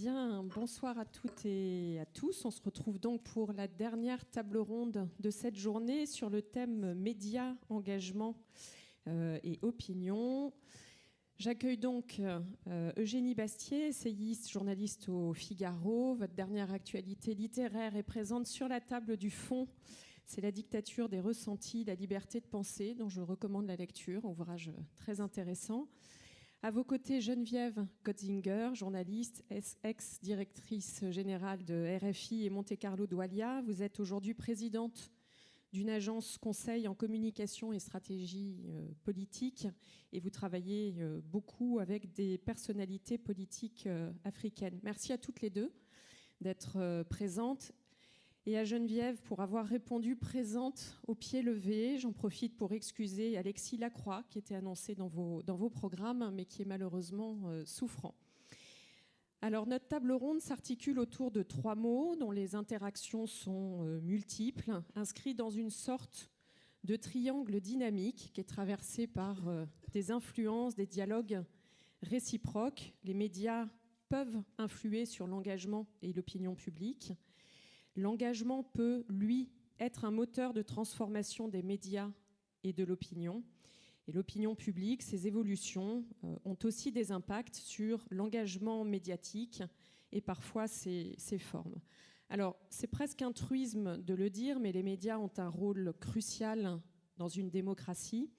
Bien, bonsoir à toutes et à tous. On se retrouve donc pour la dernière table ronde de cette journée sur le thème médias, engagement et opinion. J'accueille donc Eugénie Bastier, essayiste, journaliste au Figaro. Votre dernière actualité littéraire est présente sur la table du fond. C'est La dictature des ressentis, la liberté de penser, dont je recommande la lecture, ouvrage très intéressant. À vos côtés, Geneviève Kotzinger, journaliste, ex-directrice générale de RFI et Monte Carlo Doualiya. Vous êtes aujourd'hui présidente d'une agence conseil en communication et stratégie politique et vous travaillez beaucoup avec des personnalités politiques africaines. Merci à toutes les deux d'être présentes. Et à Geneviève pour avoir répondu présente au pied levé. J'en profite pour excuser Alexis Lacroix qui était annoncé dans vos programmes mais qui est malheureusement souffrant. Alors notre table ronde s'articule autour de 3 mots dont les interactions sont multiples, inscrits dans une sorte de triangle dynamique qui est traversé par des influences, des dialogues réciproques. Les médias peuvent influer sur l'engagement et l'opinion publique. L'engagement peut, lui, être un moteur de transformation des médias et de l'opinion. Et l'opinion publique, ses évolutions ont aussi des impacts sur l'engagement médiatique et parfois ses formes. Alors, c'est presque un truisme de le dire, mais les médias ont un rôle crucial dans une démocratie.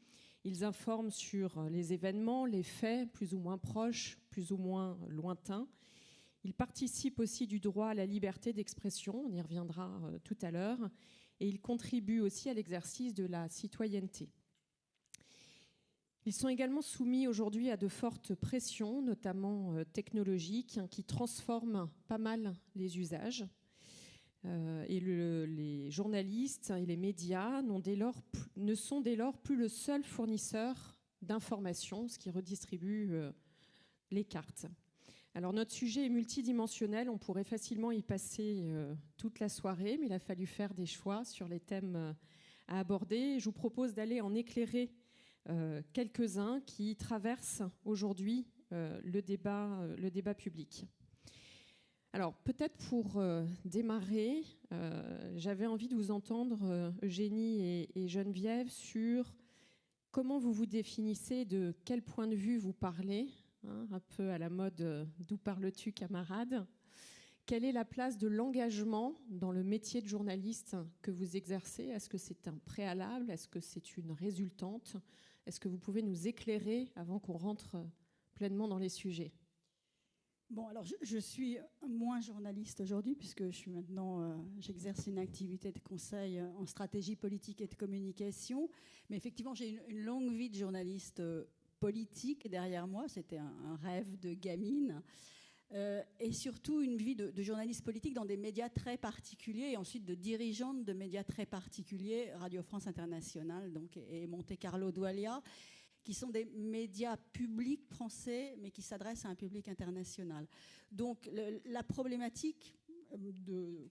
Ils informent sur les événements, les faits, plus ou moins proches, plus ou moins lointains. Il participe aussi du droit à la liberté d'expression, on y reviendra tout à l'heure, et il contribue aussi à l'exercice de la citoyenneté. Ils sont également soumis aujourd'hui à de fortes pressions, notamment technologiques, qui transforment pas mal les usages. Et les journalistes et les médias ne sont dès lors plus le seul fournisseur d'informations, ce qui redistribue les cartes. Alors notre sujet est multidimensionnel, on pourrait facilement y passer toute la soirée, mais il a fallu faire des choix sur les thèmes à aborder. Je vous propose d'aller en éclairer quelques-uns qui traversent aujourd'hui le débat public. Alors peut-être pour démarrer, j'avais envie de vous entendre, Eugénie et Geneviève, sur comment vous vous définissez, de quel point de vue vous parlez. Un peu à la mode « D'où parles-tu, camarade ?» Quelle est la place de l'engagement dans le métier de journaliste que vous exercez? Est-ce que c'est un préalable? Est-ce que c'est une résultante? Est-ce que vous pouvez nous éclairer avant qu'on rentre pleinement dans les sujets? Bon, alors je suis moins journaliste aujourd'hui puisque j'exerce une activité de conseil en stratégie politique et de communication. Mais effectivement, j'ai une longue vie de journaliste politique derrière moi, c'était un rêve de gamine, et surtout une vie de journaliste politique dans des médias très particuliers et ensuite de dirigeante de médias très particuliers, Radio France Internationale donc, et Monte Carlo Doualiya, qui sont des médias publics français mais qui s'adressent à un public international. Donc la problématique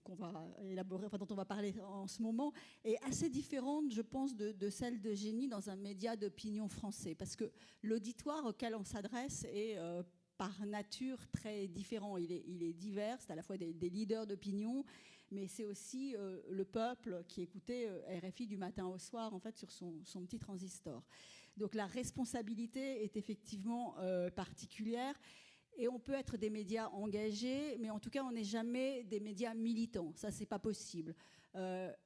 qu'on va élaborer, dont on va parler en ce moment, est assez différente, je pense, de celle d'Eugénie dans un média d'opinion français. Parce que l'auditoire auquel on s'adresse est par nature très différent. Il est divers, c'est à la fois des leaders d'opinion, mais c'est aussi le peuple qui écoutait RFI du matin au soir, en fait, sur son petit transistor. Donc la responsabilité est effectivement particulière. Et on peut être des médias engagés, mais en tout cas, on n'est jamais des médias militants. Ça, c'est pas possible.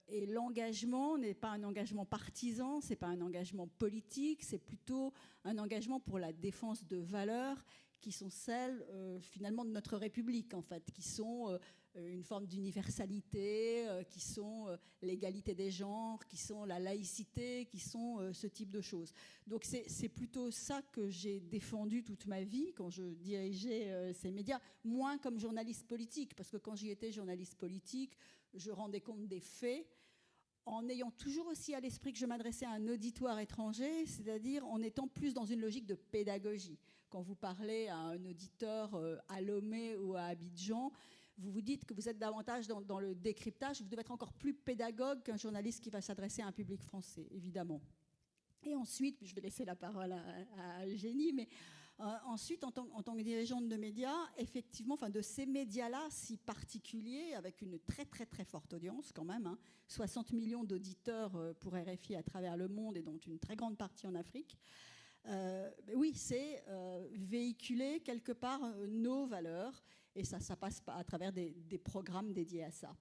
Et l'engagement n'est pas un engagement partisan, c'est pas un engagement politique, c'est plutôt un engagement pour la défense de valeurs qui sont celles, finalement, de notre République, en fait, qui sont une forme d'universalité, qui sont l'égalité des genres, qui sont la laïcité, qui sont ce type de choses. Donc c'est plutôt ça que j'ai défendu toute ma vie quand je dirigeais ces médias, moins comme journaliste politique, parce que quand j'y étais journaliste politique, je rendais compte des faits, en ayant toujours aussi à l'esprit que je m'adressais à un auditoire étranger, c'est-à-dire en étant plus dans une logique de pédagogie. Quand vous parlez à un auditeur à Lomé ou à Abidjan, vous vous dites que vous êtes davantage dans le décryptage, vous devez être encore plus pédagogue qu'un journaliste qui va s'adresser à un public français, évidemment. Et ensuite, je vais laisser la parole à Eugénie, mais Ensuite, en tant que dirigeante de médias, effectivement, enfin de ces médias-là, si particuliers, avec une très très très forte audience quand même, 60 millions d'auditeurs pour RFI à travers le monde et dont une très grande partie en Afrique. Oui, c'est véhiculer quelque part nos valeurs, et ça passe à travers des programmes dédiés à ça.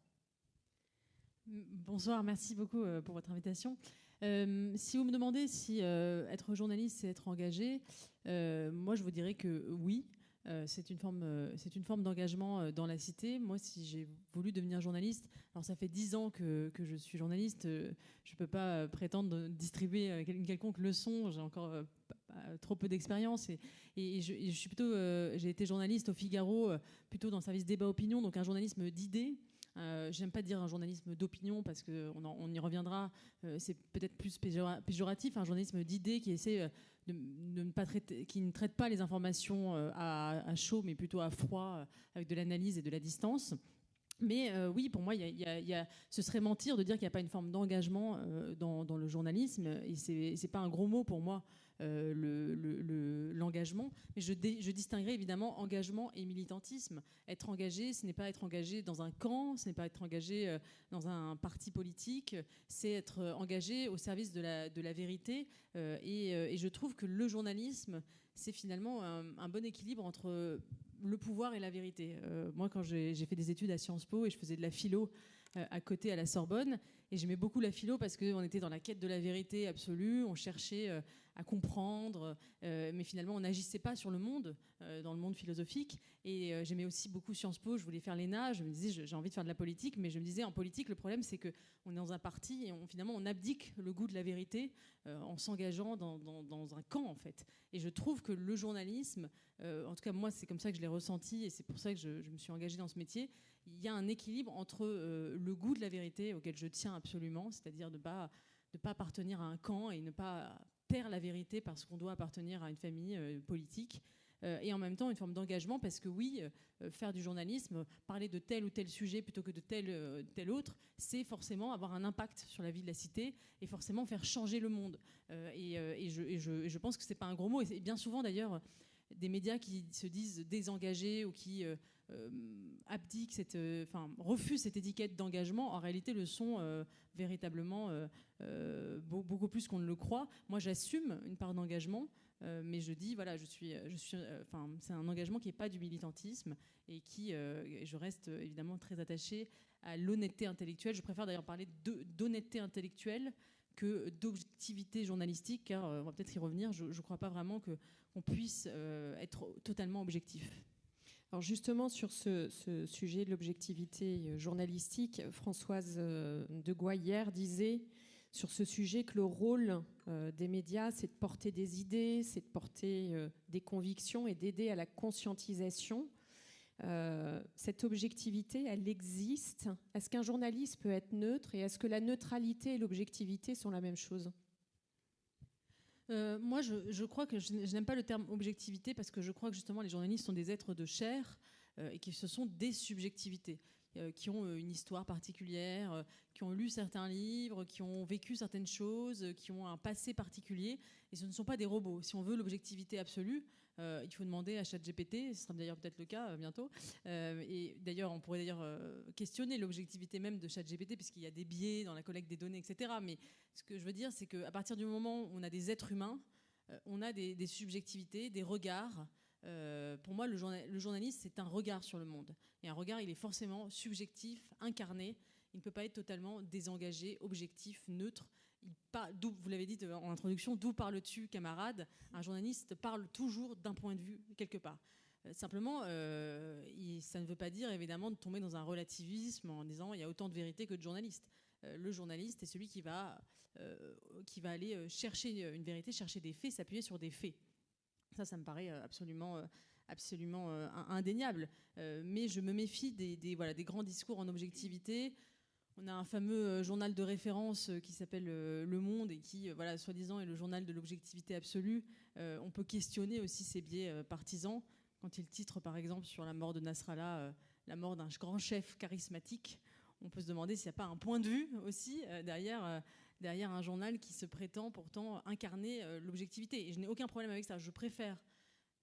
Bonsoir, merci beaucoup pour votre invitation. Si vous me demandez si être journaliste, c'est être engagé, moi je vous dirais que oui. C'est une forme d'engagement dans la cité. Moi, si j'ai voulu devenir journaliste, alors ça fait 10 ans que je suis journaliste, je ne peux pas prétendre distribuer une quelconque leçon, j'ai encore trop peu d'expérience. Et je suis plutôt, j'ai été journaliste au Figaro, plutôt dans le service débat-opinion, donc un journalisme d'idées. J'aime pas dire un journalisme d'opinion parce qu'on y reviendra, c'est peut-être plus péjoratif, un journalisme d'idées qui essaie de ne pas traiter, qui ne traite pas les informations à chaud, mais plutôt à froid, avec de l'analyse et de la distance. Mais oui, pour moi, ce serait mentir de dire qu'il n'y a pas une forme d'engagement dans le journalisme. Et c'est pas un gros mot pour moi, l'engagement. Mais je distinguerais évidemment engagement et militantisme. Être engagé, ce n'est pas être engagé dans un camp, ce n'est pas être engagé dans un parti politique, c'est être engagé au service de la vérité. Et je trouve que le journalisme, c'est finalement un bon équilibre entre le pouvoir et la vérité. Moi, quand j'ai fait des études à Sciences Po et je faisais de la philo à côté à la Sorbonne, et j'aimais beaucoup la philo parce qu'on était dans la quête de la vérité absolue, on cherchait à comprendre, mais finalement on n'agissait pas sur le monde, dans le monde philosophique. Et j'aimais aussi beaucoup Sciences Po, je voulais faire l'ENA, je me disais j'ai envie de faire de la politique, mais je me disais en politique le problème c'est qu'on est dans un parti et finalement on abdique le goût de la vérité en s'engageant dans un camp en fait. Et je trouve que le journalisme, en tout cas moi c'est comme ça que je l'ai ressenti et c'est pour ça que je me suis engagée dans ce métier, il y a un équilibre entre le goût de la vérité auquel je tiens absolument, c'est-à-dire de pas appartenir à un camp et ne pas taire la vérité parce qu'on doit appartenir à une famille politique, et en même temps une forme d'engagement parce que oui, faire du journalisme, parler de tel ou tel sujet plutôt que de tel autre, c'est forcément avoir un impact sur la vie de la cité et forcément faire changer le monde. Et je pense que c'est pas un gros mot. Et bien souvent d'ailleurs, des médias qui se disent désengagés ou qui abdiquent refusent cette étiquette d'engagement, en réalité le sont véritablement beaucoup plus qu'on ne le croit. Moi, j'assume une part d'engagement, mais je dis, voilà, c'est un engagement qui n'est pas du militantisme et je reste évidemment très attachée à l'honnêteté intellectuelle. Je préfère d'ailleurs parler d'honnêteté intellectuelle que d'objectivité journalistique, car on va peut-être y revenir. Je ne crois pas vraiment qu'on puisse être totalement objectif. Alors justement, sur ce sujet de l'objectivité journalistique, Françoise de Goyer disait sur ce sujet que le rôle des médias, c'est de porter des idées, c'est de porter des convictions et d'aider à la conscientisation. Cette objectivité, elle existe. Est-ce qu'un journaliste peut être neutre et est-ce que la neutralité et l'objectivité sont la même chose ? Moi, je crois que je n'aime pas le terme objectivité parce que je crois que justement les journalistes sont des êtres de chair et que ce sont des subjectivités qui ont une histoire particulière, qui ont lu certains livres, qui ont vécu certaines choses, qui ont un passé particulier. Et ce ne sont pas des robots. Si on veut l'objectivité absolue, il faut demander à ChatGPT, ce sera d'ailleurs peut-être le cas bientôt. Et d'ailleurs, on pourrait questionner l'objectivité même de ChatGPT, puisqu'il y a des biais dans la collecte des données, etc. Mais ce que je veux dire, c'est qu'à partir du moment où on a des êtres humains, on a des subjectivités, des regards. Pour moi, le journaliste, c'est un regard sur le monde. Et un regard, il est forcément subjectif, incarné. Il ne peut pas être totalement désengagé, objectif, neutre. Vous l'avez dit en introduction, d'où parles-tu, camarade ? Un journaliste parle toujours d'un point de vue, quelque part. Simplement, ça ne veut pas dire, évidemment, de tomber dans un relativisme en disant il y a autant de vérité que de journalistes. Le journaliste est celui qui va aller chercher une vérité, chercher des faits, s'appuyer sur des faits. Ça me paraît absolument indéniable. Mais je me méfie des grands discours en objectivité. On a un fameux journal de référence qui s'appelle Le Monde et qui, soi-disant, est le journal de l'objectivité absolue. On peut questionner aussi ses biais partisans. Quand il titre, par exemple, sur la mort de Nasrallah, la mort d'un grand chef charismatique, on peut se demander s'il n'y a pas un point de vue aussi derrière un journal qui se prétend pourtant incarner l'objectivité. Et je n'ai aucun problème avec ça. Je préfère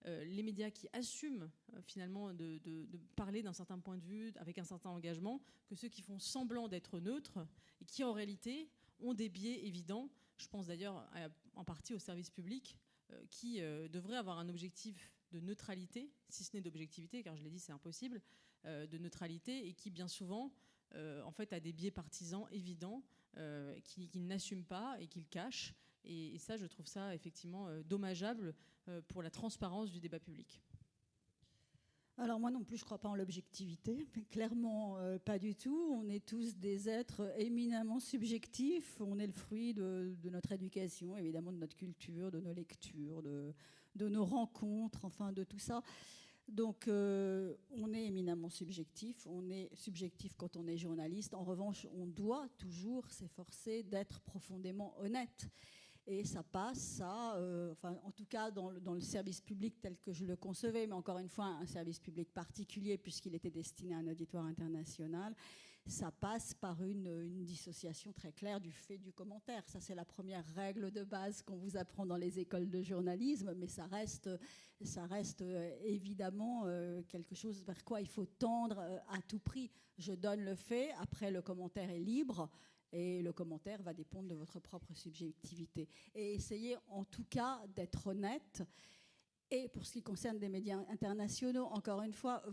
les médias qui assument finalement de parler d'un certain point de vue, avec un certain engagement, que ceux qui font semblant d'être neutres et qui en réalité ont des biais évidents. Je pense d'ailleurs en partie au service public qui devrait avoir un objectif de neutralité, si ce n'est d'objectivité, car je l'ai dit, c'est impossible, de neutralité, et qui bien souvent en fait a des biais partisans évidents qu'il n'assume pas et qu'il cache. Et ça, je trouve ça effectivement dommageable pour la transparence du débat public. Alors moi non plus, je ne crois pas en l'objectivité, mais clairement pas du tout. On est tous des êtres éminemment subjectifs. On est le fruit de notre éducation, évidemment de notre culture, de nos lectures, de nos rencontres, enfin de tout ça. Donc on est éminemment subjectif. On est subjectif quand on est journaliste. En revanche, on doit toujours s'efforcer d'être profondément honnête. Et ça passe, enfin, en tout cas dans le service public tel que je le concevais, mais encore une fois, un service public particulier puisqu'il était destiné à un auditoire international, ça passe par une dissociation très claire du fait du commentaire. Ça, c'est la première règle de base qu'on vous apprend dans les écoles de journalisme, mais ça reste évidemment quelque chose vers quoi il faut tendre à tout prix. Je donne le fait, après le commentaire est libre, et le commentaire va dépendre de votre propre subjectivité. Et essayez en tout cas d'être honnête. Et pour ce qui concerne des médias internationaux, encore une fois,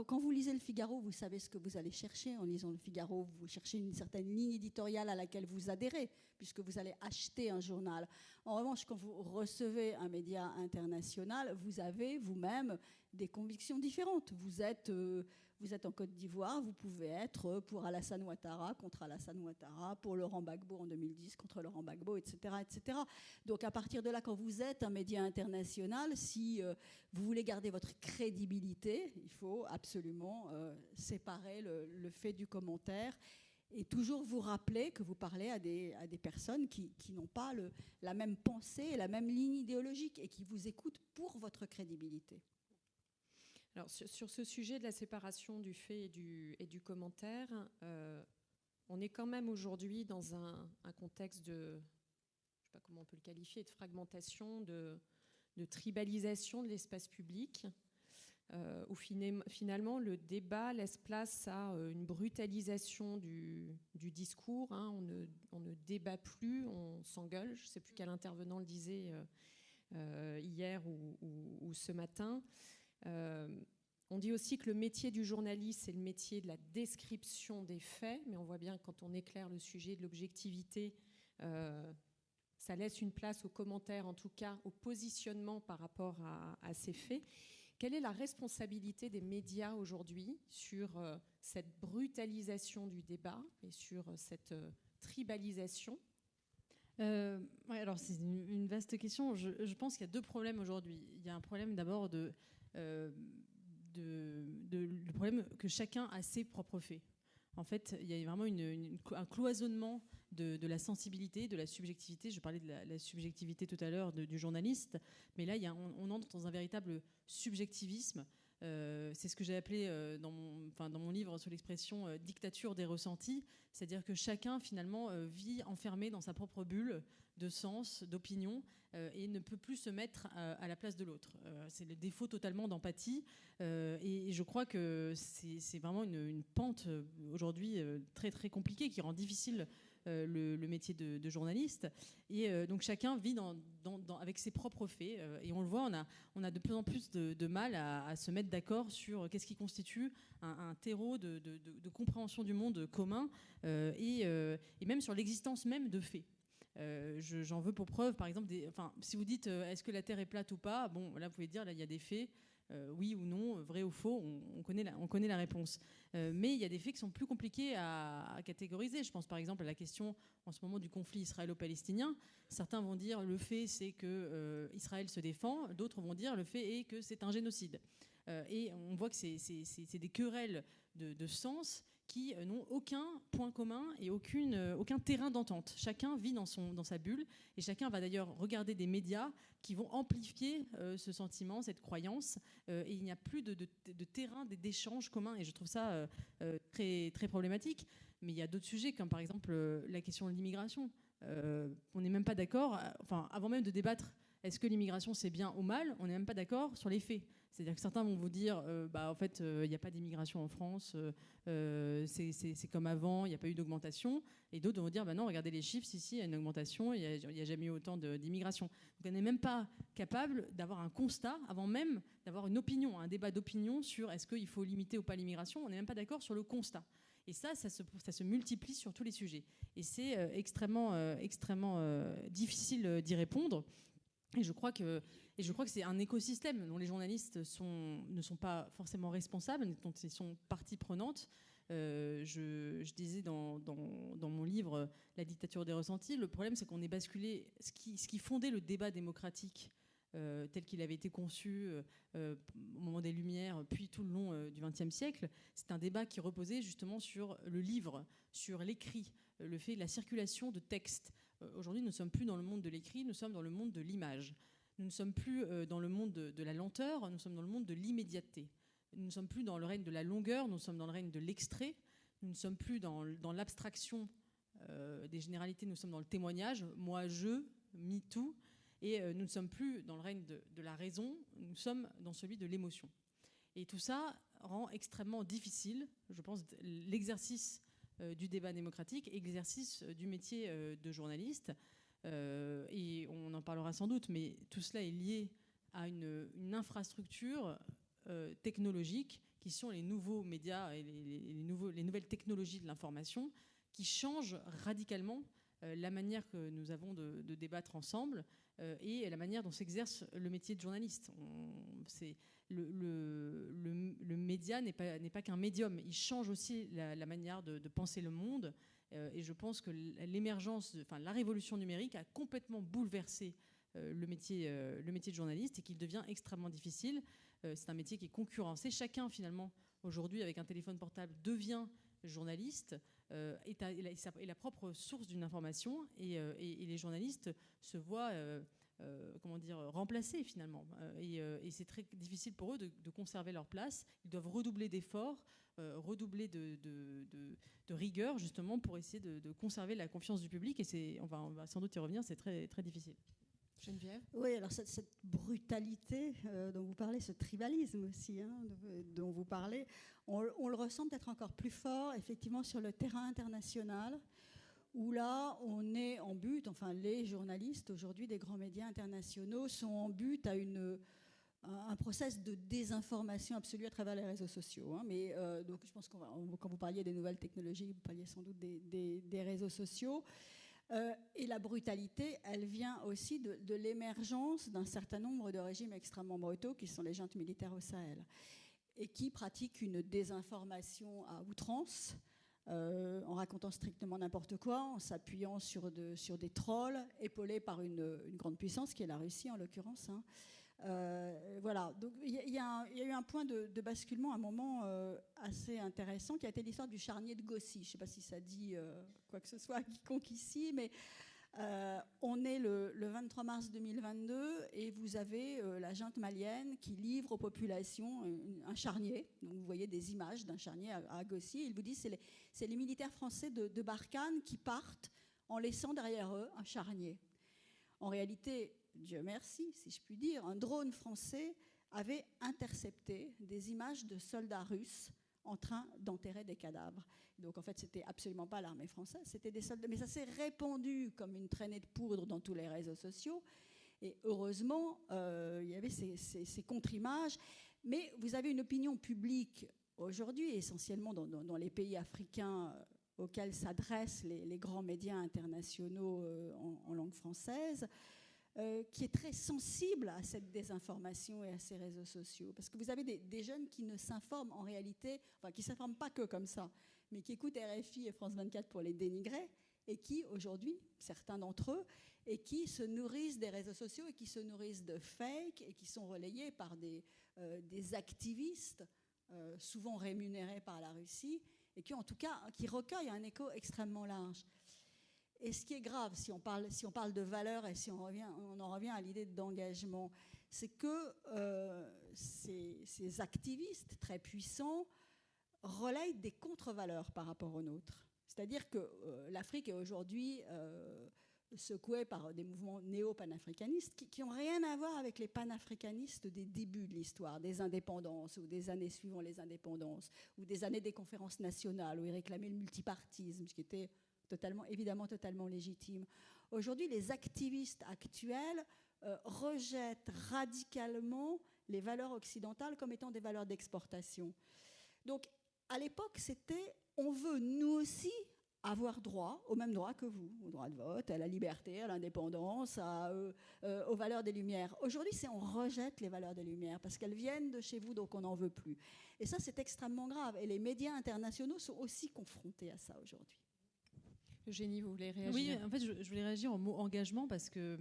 quand vous lisez Le Figaro, vous savez ce que vous allez chercher. En lisant Le Figaro, vous cherchez une certaine ligne éditoriale à laquelle vous adhérez, puisque vous allez acheter un journal. En revanche, quand vous recevez un média international, vous avez vous-même des convictions différentes. Vous êtes en Côte d'Ivoire, vous pouvez être pour Alassane Ouattara, contre Alassane Ouattara, pour Laurent Gbagbo en 2010, contre Laurent Gbagbo, etc., etc. Donc à partir de là, quand vous êtes un média international, si vous voulez garder votre crédibilité, il faut absolument séparer le fait du commentaire et toujours vous rappeler que vous parlez à des personnes qui n'ont pas la même pensée et la même ligne idéologique et qui vous écoutent pour votre crédibilité. Alors, sur ce sujet de la séparation du fait et du commentaire, on est quand même aujourd'hui dans un contexte de, je ne sais pas comment on peut le qualifier, de fragmentation, de tribalisation de l'espace public, où finalement le débat laisse place à une brutalisation du discours. Hein, on ne débat plus, on s'engueule. Je ne sais plus quel intervenant le disait hier ou ce matin. On dit aussi que le métier du journaliste, c'est le métier de la description des faits, mais on voit bien que quand on éclaire le sujet de l'objectivité, ça laisse une place aux commentaires, en tout cas au positionnement par rapport à ces faits. Quelle est la responsabilité des médias aujourd'hui sur cette brutalisation du débat et sur cette tribalisation ? Ouais, alors c'est une vaste question. Je pense qu'il y a deux problèmes aujourd'hui. Il y a un problème d'abord le problème que chacun a ses propres faits. En fait, il y a vraiment un cloisonnement de la sensibilité, de la subjectivité. Je parlais de la subjectivité tout à l'heure du journaliste, mais là, on entre dans un véritable subjectivisme. C'est ce que j'ai appelé dans mon livre sur l'expression dictature des ressentis, c'est-à-dire que chacun finalement vit enfermé dans sa propre bulle de sens, d'opinion, et ne peut plus se mettre à la place de l'autre. C'est le défaut totalement d'empathie, et je crois que c'est vraiment une pente aujourd'hui très très compliquée qui rend difficile le métier de journaliste. Et donc chacun vit avec ses propres faits. Et on le voit, on a de plus en plus de mal à se mettre d'accord sur qu'est-ce qui constitue un terreau de compréhension du monde commun, et même sur l'existence même de faits. J'en veux pour preuve, par exemple, si vous dites est-ce que la Terre est plate ou pas, bon, là vous pouvez dire, là il y a des faits. Oui ou non, vrai ou faux, on connaît la réponse. Mais il y a des faits qui sont plus compliqués à catégoriser. Je pense par exemple à la question en ce moment du conflit israélo-palestinien. Certains vont dire le fait c'est que Israël se défend, d'autres vont dire le fait est que c'est un génocide. Et on voit que c'est des querelles de sens qui n'ont aucun point commun et aucun terrain d'entente. Chacun vit dans sa bulle, et chacun va d'ailleurs regarder des médias qui vont amplifier ce sentiment, cette croyance, et il n'y a plus de terrain d'échange commun, et je trouve ça très, très problématique. Mais il y a d'autres sujets, comme par exemple la question de l'immigration. On n'est même pas d'accord, avant même de débattre Est-ce que l'immigration, c'est bien ou mal? On n'est même pas d'accord sur les faits. C'est-à-dire que certains vont vous dire, en fait, il n'y a pas d'immigration en France, c'est comme avant, il n'y a pas eu d'augmentation. Et d'autres vont vous dire, non, regardez les chiffres, si, il y a une augmentation, il n'y a jamais eu autant d'immigration. Donc on n'est même pas capable d'avoir un constat avant même d'avoir une opinion, un débat d'opinion sur est-ce qu'il faut limiter ou pas l'immigration. On n'est même pas d'accord sur le constat. Et ça se multiplie sur tous les sujets. Et c'est extrêmement difficile d'y répondre. Et je crois que c'est un écosystème dont les journalistes ne sont pas forcément responsables, dont ils sont partie prenante. Je disais dans mon livre « La dictature des ressentis », le problème, c'est qu'on est basculé. Ce qui fondait le débat démocratique tel qu'il avait été conçu au moment des Lumières, puis tout le long du XXe siècle, c'est un débat qui reposait justement sur le livre, sur l'écrit, le fait de la circulation de textes. Aujourd'hui, nous ne sommes plus dans le monde de l'écrit, nous sommes dans le monde de l'image. Nous ne sommes plus dans le monde de la lenteur, nous sommes dans le monde de l'immédiateté. Nous ne sommes plus dans le règne de la longueur, nous sommes dans le règne de l'extrait. Nous ne sommes plus dans l'abstraction des généralités, nous sommes dans le témoignage, moi, je, me too. Et nous ne sommes plus dans le règne de la raison, nous sommes dans celui de l'émotion. Et tout ça rend extrêmement difficile, je pense, l'exercice du débat démocratique, exercice du métier de journaliste. Et on en parlera sans doute, mais tout cela est lié à une infrastructure technologique qui sont les nouveaux médias et les nouvelles technologies de l'information qui changent radicalement la manière que nous avons de débattre ensemble et la manière dont s'exerce le métier de journaliste. Le média n'est pas qu'un médium, il change aussi la manière de penser le monde. Et je pense que la révolution numérique a complètement bouleversé le métier de journaliste et qu'il devient extrêmement difficile. C'est un métier qui est concurrencé. Chacun, finalement, aujourd'hui, avec un téléphone portable, devient journaliste, est la propre source d'une information, et les journalistes se voient remplacés, finalement. Et c'est très difficile pour eux de conserver leur place. Ils doivent redoubler d'efforts, redoubler de rigueur, justement, pour essayer de conserver la confiance du public. Et on va sans doute y revenir, c'est très, très difficile. Geneviève ? Oui, alors cette brutalité dont vous parlez, ce tribalisme aussi dont vous parlez, on le ressent peut-être encore plus fort, effectivement, sur le terrain international, où là, on est en but, enfin, les journalistes aujourd'hui des grands médias internationaux sont en but à un process de désinformation absolue à travers les réseaux sociaux. Mais donc, je pense quand vous parliez des nouvelles technologies, vous parliez sans doute des réseaux sociaux. Et la brutalité, elle vient aussi de l'émergence d'un certain nombre de régimes extrêmement brutaux qui sont les juntes militaires au Sahel et qui pratiquent une désinformation à outrance en racontant strictement n'importe quoi, en s'appuyant sur des trolls épaulés par une grande puissance qui est la Russie en l'occurrence. Voilà, donc il y a eu un point de basculement, un moment assez intéressant qui a été l'histoire du charnier de Gossi. Je ne sais pas si ça dit quoi que ce soit à quiconque ici, mais on est le 23 mars 2022 et vous avez la junte malienne qui livre aux populations un charnier. Donc vous voyez des images d'un charnier à Gossi. Ils vous disent que c'est les militaires français de Barkhane qui partent en laissant derrière eux un charnier. En réalité, Dieu merci, si je puis dire, un drone français avait intercepté des images de soldats russes en train d'enterrer des cadavres. Donc en fait, c'était absolument pas l'armée française, c'était des soldats. Mais ça s'est répandu comme une traînée de poudre dans tous les réseaux sociaux. Et heureusement, il y avait ces contre-images. Mais vous avez une opinion publique aujourd'hui, essentiellement dans les pays africains auxquels s'adressent les grands médias internationaux en langue française, qui est très sensible à cette désinformation et à ces réseaux sociaux. Parce que vous avez des jeunes qui ne s'informent en réalité, enfin qui ne s'informent pas que comme ça, mais qui écoutent RFI et France 24 pour les dénigrer, et qui aujourd'hui, certains d'entre eux, et qui se nourrissent des réseaux sociaux et qui se nourrissent de fake et qui sont relayés par des activistes, souvent rémunérés par la Russie, et qui en tout cas qui recueillent un écho extrêmement large. Et ce qui est grave, si on parle de valeurs et si on en revient à l'idée d'engagement, c'est que ces activistes très puissants relayent des contre-valeurs par rapport aux nôtres. C'est-à-dire que l'Afrique est aujourd'hui secoués par des mouvements néo-panafricanistes qui n'ont rien à voir avec les panafricanistes des débuts de l'histoire, des indépendances ou des années suivant les indépendances, ou des années des conférences nationales où ils réclamaient le multipartisme, ce qui était évidemment totalement légitime. Aujourd'hui, les activistes actuels rejettent radicalement les valeurs occidentales comme étant des valeurs d'exportation. Donc, à l'époque, c'était « on veut, nous aussi, avoir droit, au même droit que vous, au droit de vote, à la liberté, à l'indépendance, aux valeurs des Lumières. » Aujourd'hui, c'est on rejette les valeurs des Lumières parce qu'elles viennent de chez vous, donc on n'en veut plus. Et ça, c'est extrêmement grave. Et les médias internationaux sont aussi confrontés à ça aujourd'hui. Eugénie, vous voulez réagir? Oui, en fait, je voulais réagir au mot engagement parce que,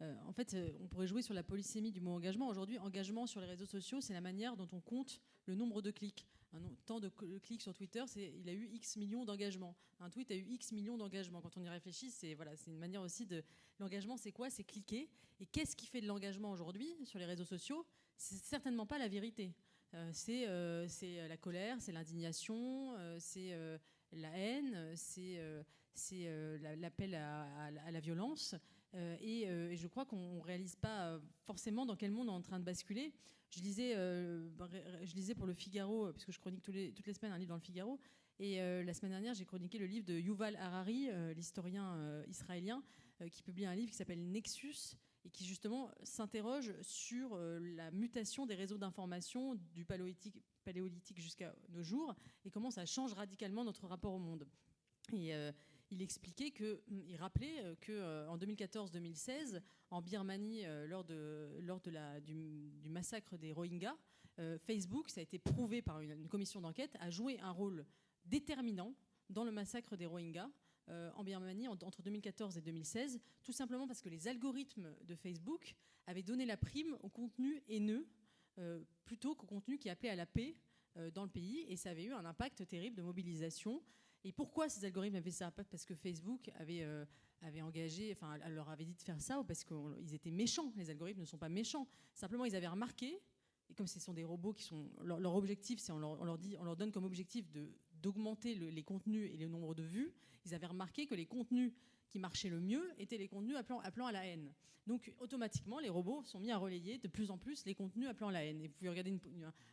en fait, on pourrait jouer sur la polysémie du mot engagement. Aujourd'hui, engagement sur les réseaux sociaux, c'est la manière dont on compte le nombre de clics. Un temps de clics sur Twitter, il a eu X millions d'engagements. Un tweet a eu X millions d'engagements. Quand on y réfléchit, c'est une manière aussi de... L'engagement, c'est quoi? C'est cliquer. Et qu'est-ce qui fait de l'engagement aujourd'hui sur les réseaux sociaux? C'est certainement pas la vérité. C'est la colère, c'est l'indignation, c'est la haine, c'est l'appel à la violence. Et je crois qu'on ne réalise pas forcément dans quel monde on est en train de basculer. Je lisais pour le Figaro, puisque je chronique toutes les semaines un livre dans le Figaro, et la semaine dernière, j'ai chroniqué le livre de Yuval Harari, l'historien israélien, qui publie un livre qui s'appelle Nexus, et qui justement s'interroge sur la mutation des réseaux d'information du paléolithique jusqu'à nos jours, et comment ça change radicalement notre rapport au monde. Et il expliquait il rappelait qu'en 2014-2016, en Birmanie, lors du massacre des Rohingyas, Facebook, ça a été prouvé par une commission d'enquête, a joué un rôle déterminant dans le massacre des Rohingyas en Birmanie entre 2014 et 2016, tout simplement parce que les algorithmes de Facebook avaient donné la prime au contenu haineux plutôt qu'au contenu qui appelait à la paix dans le pays, et ça avait eu un impact terrible de mobilisation. Et pourquoi ces algorithmes avaient ça? Pas parce que Facebook avait engagé, enfin, leur avait dit de faire ça, ou parce qu'ils étaient méchants. Les algorithmes ne sont pas méchants. Simplement, ils avaient remarqué, et comme ce sont des robots qui sont... Leur objectif, c'est on leur donne comme objectif d'augmenter les contenus et le nombre de vues. Ils avaient remarqué que les contenus qui marchaient le mieux étaient les contenus appelant à la haine. Donc, automatiquement, les robots sont mis à relayer de plus en plus les contenus appelant à la haine. Et vous pouvez regarder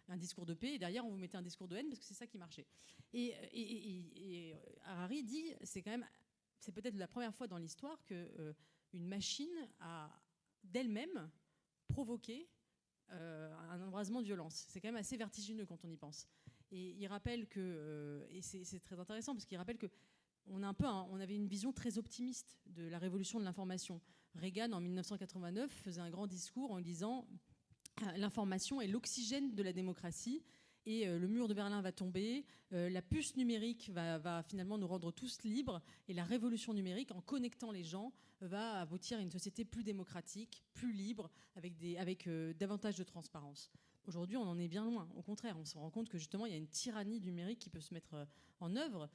un discours de paix, et derrière, on vous mettait un discours de haine, parce que c'est ça qui marchait. Et Harari dit, c'est peut-être la première fois dans l'histoire qu'une machine a d'elle-même provoqué un embrasement de violence. C'est quand même assez vertigineux quand on y pense. Et il rappelle et c'est très intéressant, parce qu'il rappelle que on avait une vision très optimiste de la révolution de l'information. Reagan, en 1989, faisait un grand discours en disant « L'information est l'oxygène de la démocratie et le mur de Berlin va tomber, la puce numérique va finalement nous rendre tous libres et la révolution numérique, en connectant les gens, va aboutir à une société plus démocratique, plus libre, avec davantage de transparence. » Aujourd'hui, on en est bien loin. Au contraire, on se rend compte que justement, il y a une tyrannie numérique qui peut se mettre en œuvre.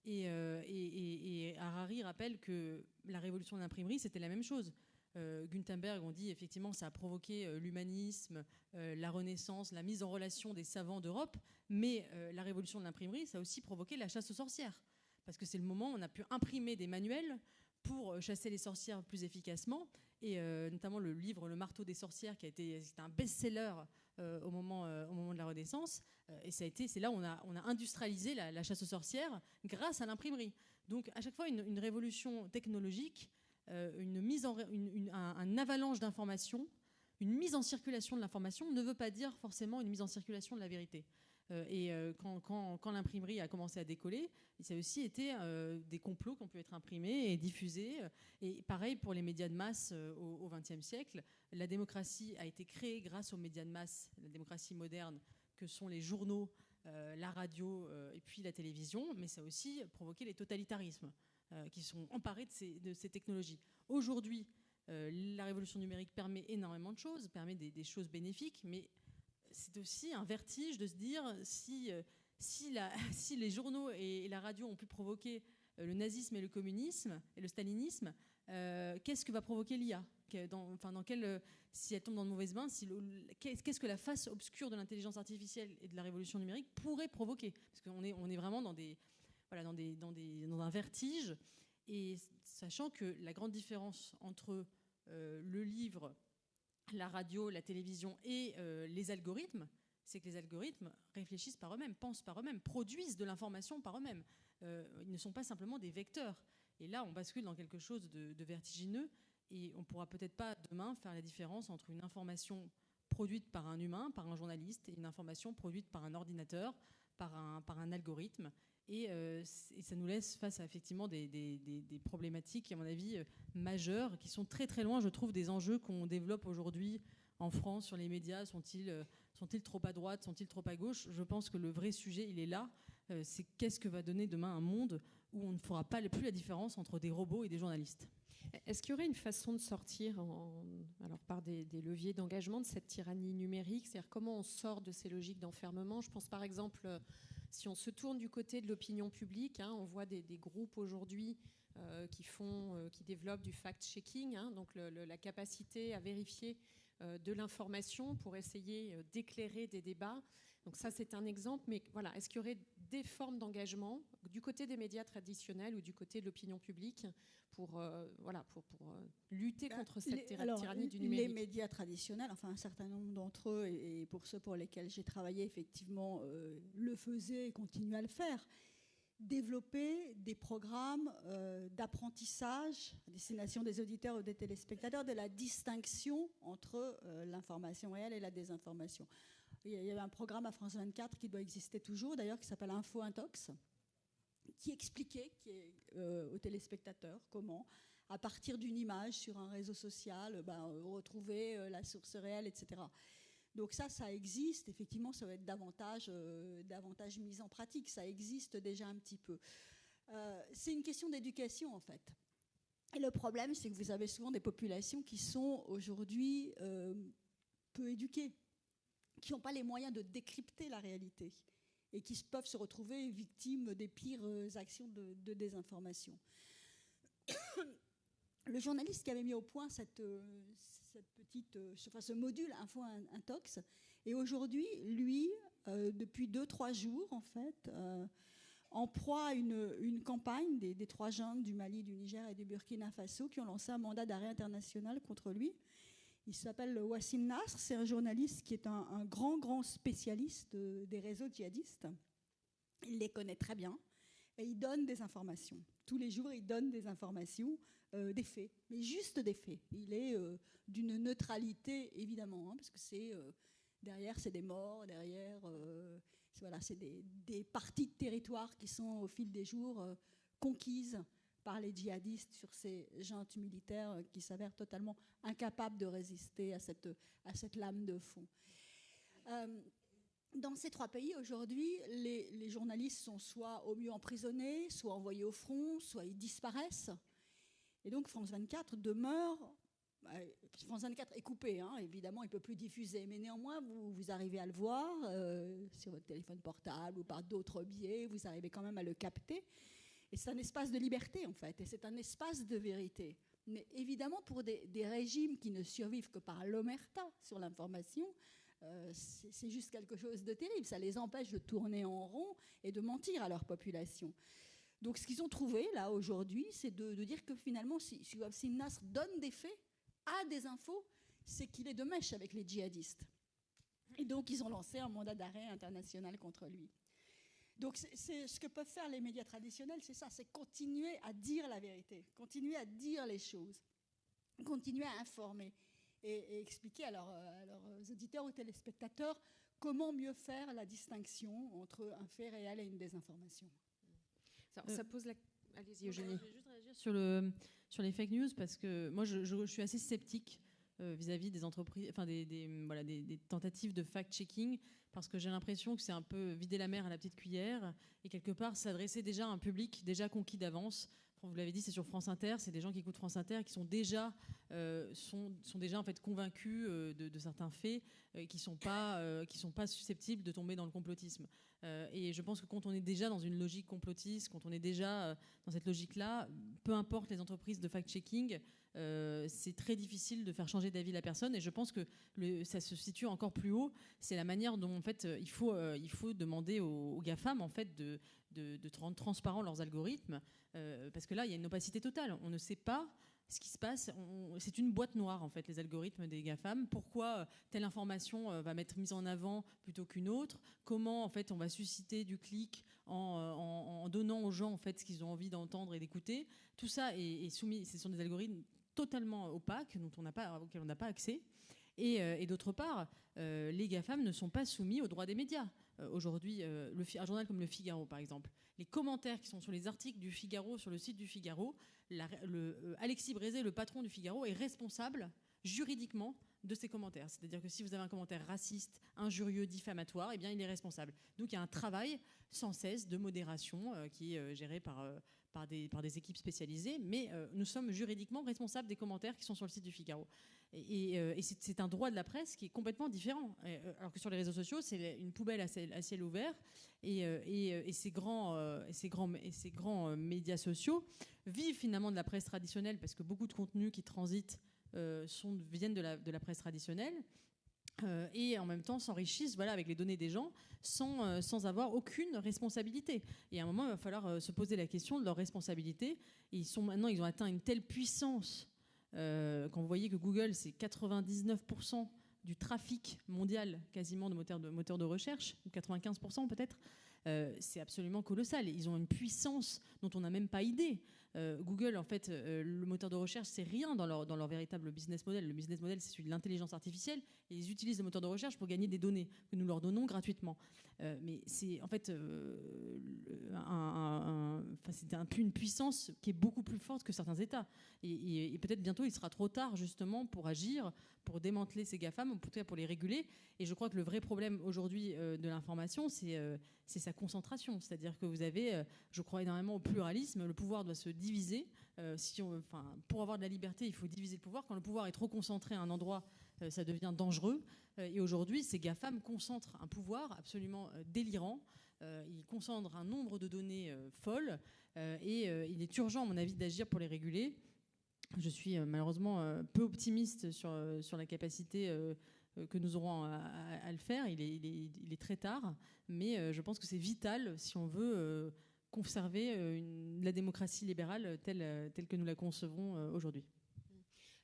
Et Harari rappelle que la révolution de l'imprimerie, c'était la même chose. Gutenberg, on dit effectivement, ça a provoqué l'humanisme, la Renaissance, la mise en relation des savants d'Europe, mais la révolution de l'imprimerie, ça a aussi provoqué la chasse aux sorcières. Parce que c'est le moment où on a pu imprimer des manuels pour chasser les sorcières plus efficacement, et notamment le livre Le marteau des sorcières, c'était un best-seller au moment de la Renaissance, et c'est là où on a industrialisé la chasse aux sorcières grâce à l'imprimerie. Donc à chaque fois, une révolution technologique, un avalanche d'informations, une mise en circulation de l'information ne veut pas dire forcément une mise en circulation de la vérité. Quand l'imprimerie a commencé à décoller, ça a aussi été des complots qui ont pu être imprimés et diffusés. Et pareil pour les médias de masse au XXe siècle. La démocratie a été créée grâce aux médias de masse, la démocratie moderne, que sont les journaux, la radio et puis la télévision. Mais ça a aussi provoqué les totalitarismes qui sont emparés de ces technologies. Aujourd'hui, la révolution numérique permet énormément de choses, permet des choses bénéfiques, mais c'est aussi un vertige de se dire si les journaux et la radio ont pu provoquer le nazisme et le communisme et le stalinisme, qu'est-ce que va provoquer l'IA? Si elle tombe dans de mauvaises mains, qu'est-ce que la face obscure de l'intelligence artificielle et de la révolution numérique pourrait provoquer? Parce qu'on est vraiment dans un vertige. Et sachant que la grande différence entre le livre, la radio, la télévision et les algorithmes, c'est que les algorithmes réfléchissent par eux-mêmes, pensent par eux-mêmes, produisent de l'information par eux-mêmes. Ils ne sont pas simplement des vecteurs. Et là, on bascule dans quelque chose de vertigineux et on ne pourra peut-être pas demain faire la différence entre une information produite par un humain, par un journaliste, et une information produite par un ordinateur, par un algorithme. Et ça nous laisse face à effectivement des problématiques, à mon avis, majeures, qui sont très très loin, je trouve, des enjeux qu'on développe aujourd'hui en France sur les médias. Sont-ils trop à droite, sont-ils trop à gauche? Je pense que le vrai sujet, il est là. C'est qu'est-ce que va donner demain un monde où on ne fera plus la différence entre des robots et des journalistes. Est-ce qu'il y aurait une façon de sortir alors par des leviers d'engagement de cette tyrannie numérique? C'est-à-dire comment on sort de ces logiques d'enfermement? Je pense par exemple, si on se tourne du côté de l'opinion publique, on voit des groupes aujourd'hui qui développent du fact-checking, donc la capacité à vérifier de l'information pour essayer d'éclairer des débats. Donc ça, c'est un exemple. Mais voilà, est-ce qu'il y aurait des formes d'engagement du côté des médias traditionnels ou du côté de l'opinion publique pour lutter contre cette tyrannie du numérique? Les médias traditionnels, enfin un certain nombre d'entre eux, et pour ceux pour lesquels j'ai travaillé, effectivement, le faisaient et continuent à le faire. Développer des programmes d'apprentissage à destination des auditeurs ou des téléspectateurs de la distinction entre l'information réelle et la désinformation. Il y avait un programme à France 24 qui doit exister toujours, d'ailleurs, qui s'appelle Info Intox, qui expliquait aux téléspectateurs comment, à partir d'une image sur un réseau social, retrouver la source réelle, etc. Donc ça existe. Effectivement, ça va être davantage mis en pratique. Ça existe déjà un petit peu. C'est une question d'éducation, en fait. Et le problème, c'est que vous avez souvent des populations qui sont aujourd'hui peu éduquées, qui n'ont pas les moyens de décrypter la réalité et qui peuvent se retrouver victimes des pires actions de désinformation. Le journaliste qui avait mis au point ce module Info Intox, et aujourd'hui, lui, depuis 2-3 jours, en fait, en proie à une campagne des 3 jeunes du Mali, du Niger et du Burkina Faso qui ont lancé un mandat d'arrêt international contre lui. Il s'appelle Wassim Nasr, c'est un journaliste qui est un grand spécialiste des réseaux djihadistes. Il les connaît très bien et il donne des informations. Tous les jours, il donne des informations, des faits, mais juste des faits. Il est d'une neutralité, évidemment, parce que derrière, c'est des morts, derrière, c'est des parties de territoire qui sont, au fil des jours, conquises par les djihadistes sur ces juntes militaires qui s'avèrent totalement incapables de résister à cette lame de fond. Dans ces 3 pays, aujourd'hui, les journalistes sont soit au mieux emprisonnés, soit envoyés au front, soit ils disparaissent. Et donc France 24 demeure... France 24 est coupé, évidemment, il ne peut plus diffuser. Mais néanmoins, vous arrivez à le voir sur votre téléphone portable ou par d'autres biais, vous arrivez quand même à le capter. Et c'est un espace de liberté, en fait, et c'est un espace de vérité. Mais évidemment, pour des régimes qui ne survivent que par l'omerta sur l'information, c'est juste quelque chose de terrible. Ça les empêche de tourner en rond et de mentir à leur population. Donc ce qu'ils ont trouvé, là, aujourd'hui, c'est de dire que finalement, si Wassim Nasr donne des faits, a des infos, c'est qu'il est de mèche avec les djihadistes. Et donc, ils ont lancé un mandat d'arrêt international contre lui. Donc c'est ce que peuvent faire les médias traditionnels, c'est ça, c'est continuer à dire la vérité, continuer à dire les choses, continuer à informer et expliquer à leurs auditeurs ou téléspectateurs comment mieux faire la distinction entre un fait réel et une désinformation. Ça pose la... Allez-y, Eugénie. Je vais juste réagir sur les fake news parce que moi je suis assez sceptique vis-à-vis des entreprises, enfin des tentatives de fact-checking, parce que j'ai l'impression que c'est un peu vider la mer à la petite cuillère et quelque part s'adresser déjà à un public déjà conquis d'avance. Vous l'avez dit, c'est sur France Inter, c'est des gens qui écoutent France Inter qui sont déjà en fait convaincus de certains faits, qui sont pas susceptibles de tomber dans le complotisme. Et je pense que quand on est déjà dans une logique complotiste, quand on est déjà dans cette logique-là, peu importe les entreprises de fact-checking, c'est très difficile de faire changer d'avis la personne. Et je pense que ça se situe encore plus haut. C'est la manière dont en fait, il faut demander aux GAFAM en fait, de rendre transparents leurs algorithmes. Parce que là, il y a une opacité totale. On ne sait pas ce qui se passe. C'est une boîte noire, en fait, les algorithmes des GAFAM. Pourquoi telle information va être mise en avant plutôt qu'une autre? Comment, en fait, on va susciter du clic en donnant aux gens, en fait, ce qu'ils ont envie d'entendre et d'écouter? Tout ça est soumis. Ce sont des algorithmes totalement opaques, auxquels on n'a pas accès. Et d'autre part, les GAFAM ne sont pas soumis aux droits des médias. Aujourd'hui, un journal comme Le Figaro, par exemple, les commentaires qui sont sur les articles du Figaro, sur le site du Figaro, Alexis Brézé, le patron du Figaro, est responsable juridiquement de ces commentaires. C'est-à-dire que si vous avez un commentaire raciste, injurieux, diffamatoire, eh bien, il est responsable. Donc il y a un travail sans cesse de modération qui est géré par des équipes spécialisées, mais nous sommes juridiquement responsables des commentaires qui sont sur le site du Figaro. Et c'est un droit de la presse qui est complètement différent. Alors que sur les réseaux sociaux, c'est une poubelle à ciel ouvert. Et ces grands médias sociaux vivent finalement de la presse traditionnelle, parce que beaucoup de contenus qui transitent viennent de la presse traditionnelle. Et en même temps s'enrichissent avec les données des gens sans avoir aucune responsabilité. Et à un moment, il va falloir se poser la question de leur responsabilité. Et ils ont atteint une telle puissance. Quand vous voyez que Google, c'est 99% du trafic mondial quasiment de moteurs de recherche, ou 95% peut-être, c'est absolument colossal. Ils ont une puissance dont on n'a même pas idée. Google, en fait, le moteur de recherche, c'est rien dans leur véritable business model. Le business model, c'est celui de l'intelligence artificielle, et ils utilisent le moteur de recherche pour gagner des données que nous leur donnons gratuitement. Mais c'est en fait c'est une puissance qui est beaucoup plus forte que certains États. Et peut-être bientôt, il sera trop tard justement pour agir, pour démanteler ces GAFAM, ou peut-être pour les réguler. Et je crois que le vrai problème aujourd'hui de l'information, c'est sa concentration. C'est-à-dire que vous avez, je crois énormément au pluralisme. Le pouvoir doit se diviser. Pour avoir de la liberté, il faut diviser le pouvoir. Quand le pouvoir est trop concentré à un endroit, ça devient dangereux. Et aujourd'hui, ces GAFAM concentrent un pouvoir absolument délirant. Ils concentrent un nombre de données folles. Et il est urgent, à mon avis, d'agir pour les réguler. Je suis malheureusement peu optimiste sur la capacité que nous aurons à le faire. Il est très tard, mais je pense que c'est vital si on veut conserver la démocratie libérale telle que nous la concevons aujourd'hui.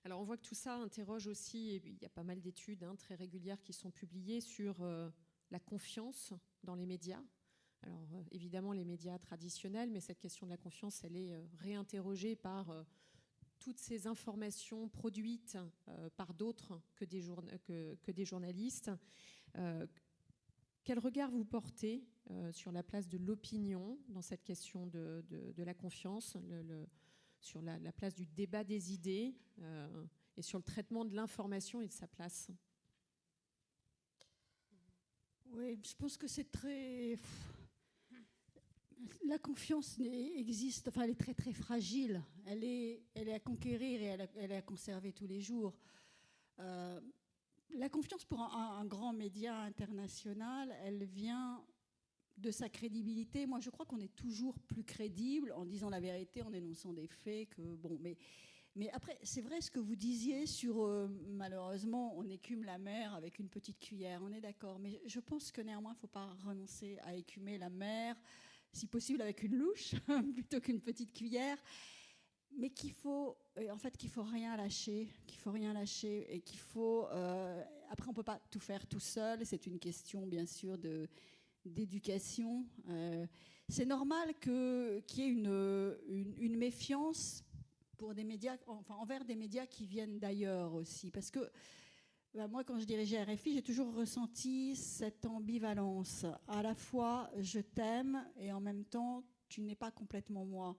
Alors on voit que tout ça interroge aussi, et il y a pas mal d'études très régulières qui sont publiées sur la confiance dans les médias. Alors évidemment les médias traditionnels, mais cette question de la confiance, elle est réinterrogée par toutes ces informations produites par d'autres que des journalistes. Quel regard vous portez sur la place de l'opinion dans cette question de la confiance, sur la place du débat des idées et sur le traitement de l'information et de sa place? Oui, je pense que c'est très... La confiance existe, elle est très très fragile. Elle est à conquérir et elle est à conserver tous les jours. La confiance pour un grand média international, elle vient de sa crédibilité. Moi, je crois qu'on est toujours plus crédible en disant la vérité, en énonçant des faits. Mais après, c'est vrai ce que vous disiez sur malheureusement, on écume la mer avec une petite cuillère. On est d'accord. Mais je pense que néanmoins, il ne faut pas renoncer à écumer la mer, si possible avec une louche plutôt qu'une petite cuillère, mais qu'il faut rien lâcher, et qu'il faut. Après, on peut pas tout faire tout seul. C'est une question, bien sûr, d'éducation. C'est normal qu'il y ait une méfiance pour des médias, envers des médias qui viennent d'ailleurs aussi, parce que. Moi, quand je dirigeais RFI, j'ai toujours ressenti cette ambivalence. À la fois, je t'aime et en même temps, tu n'es pas complètement moi.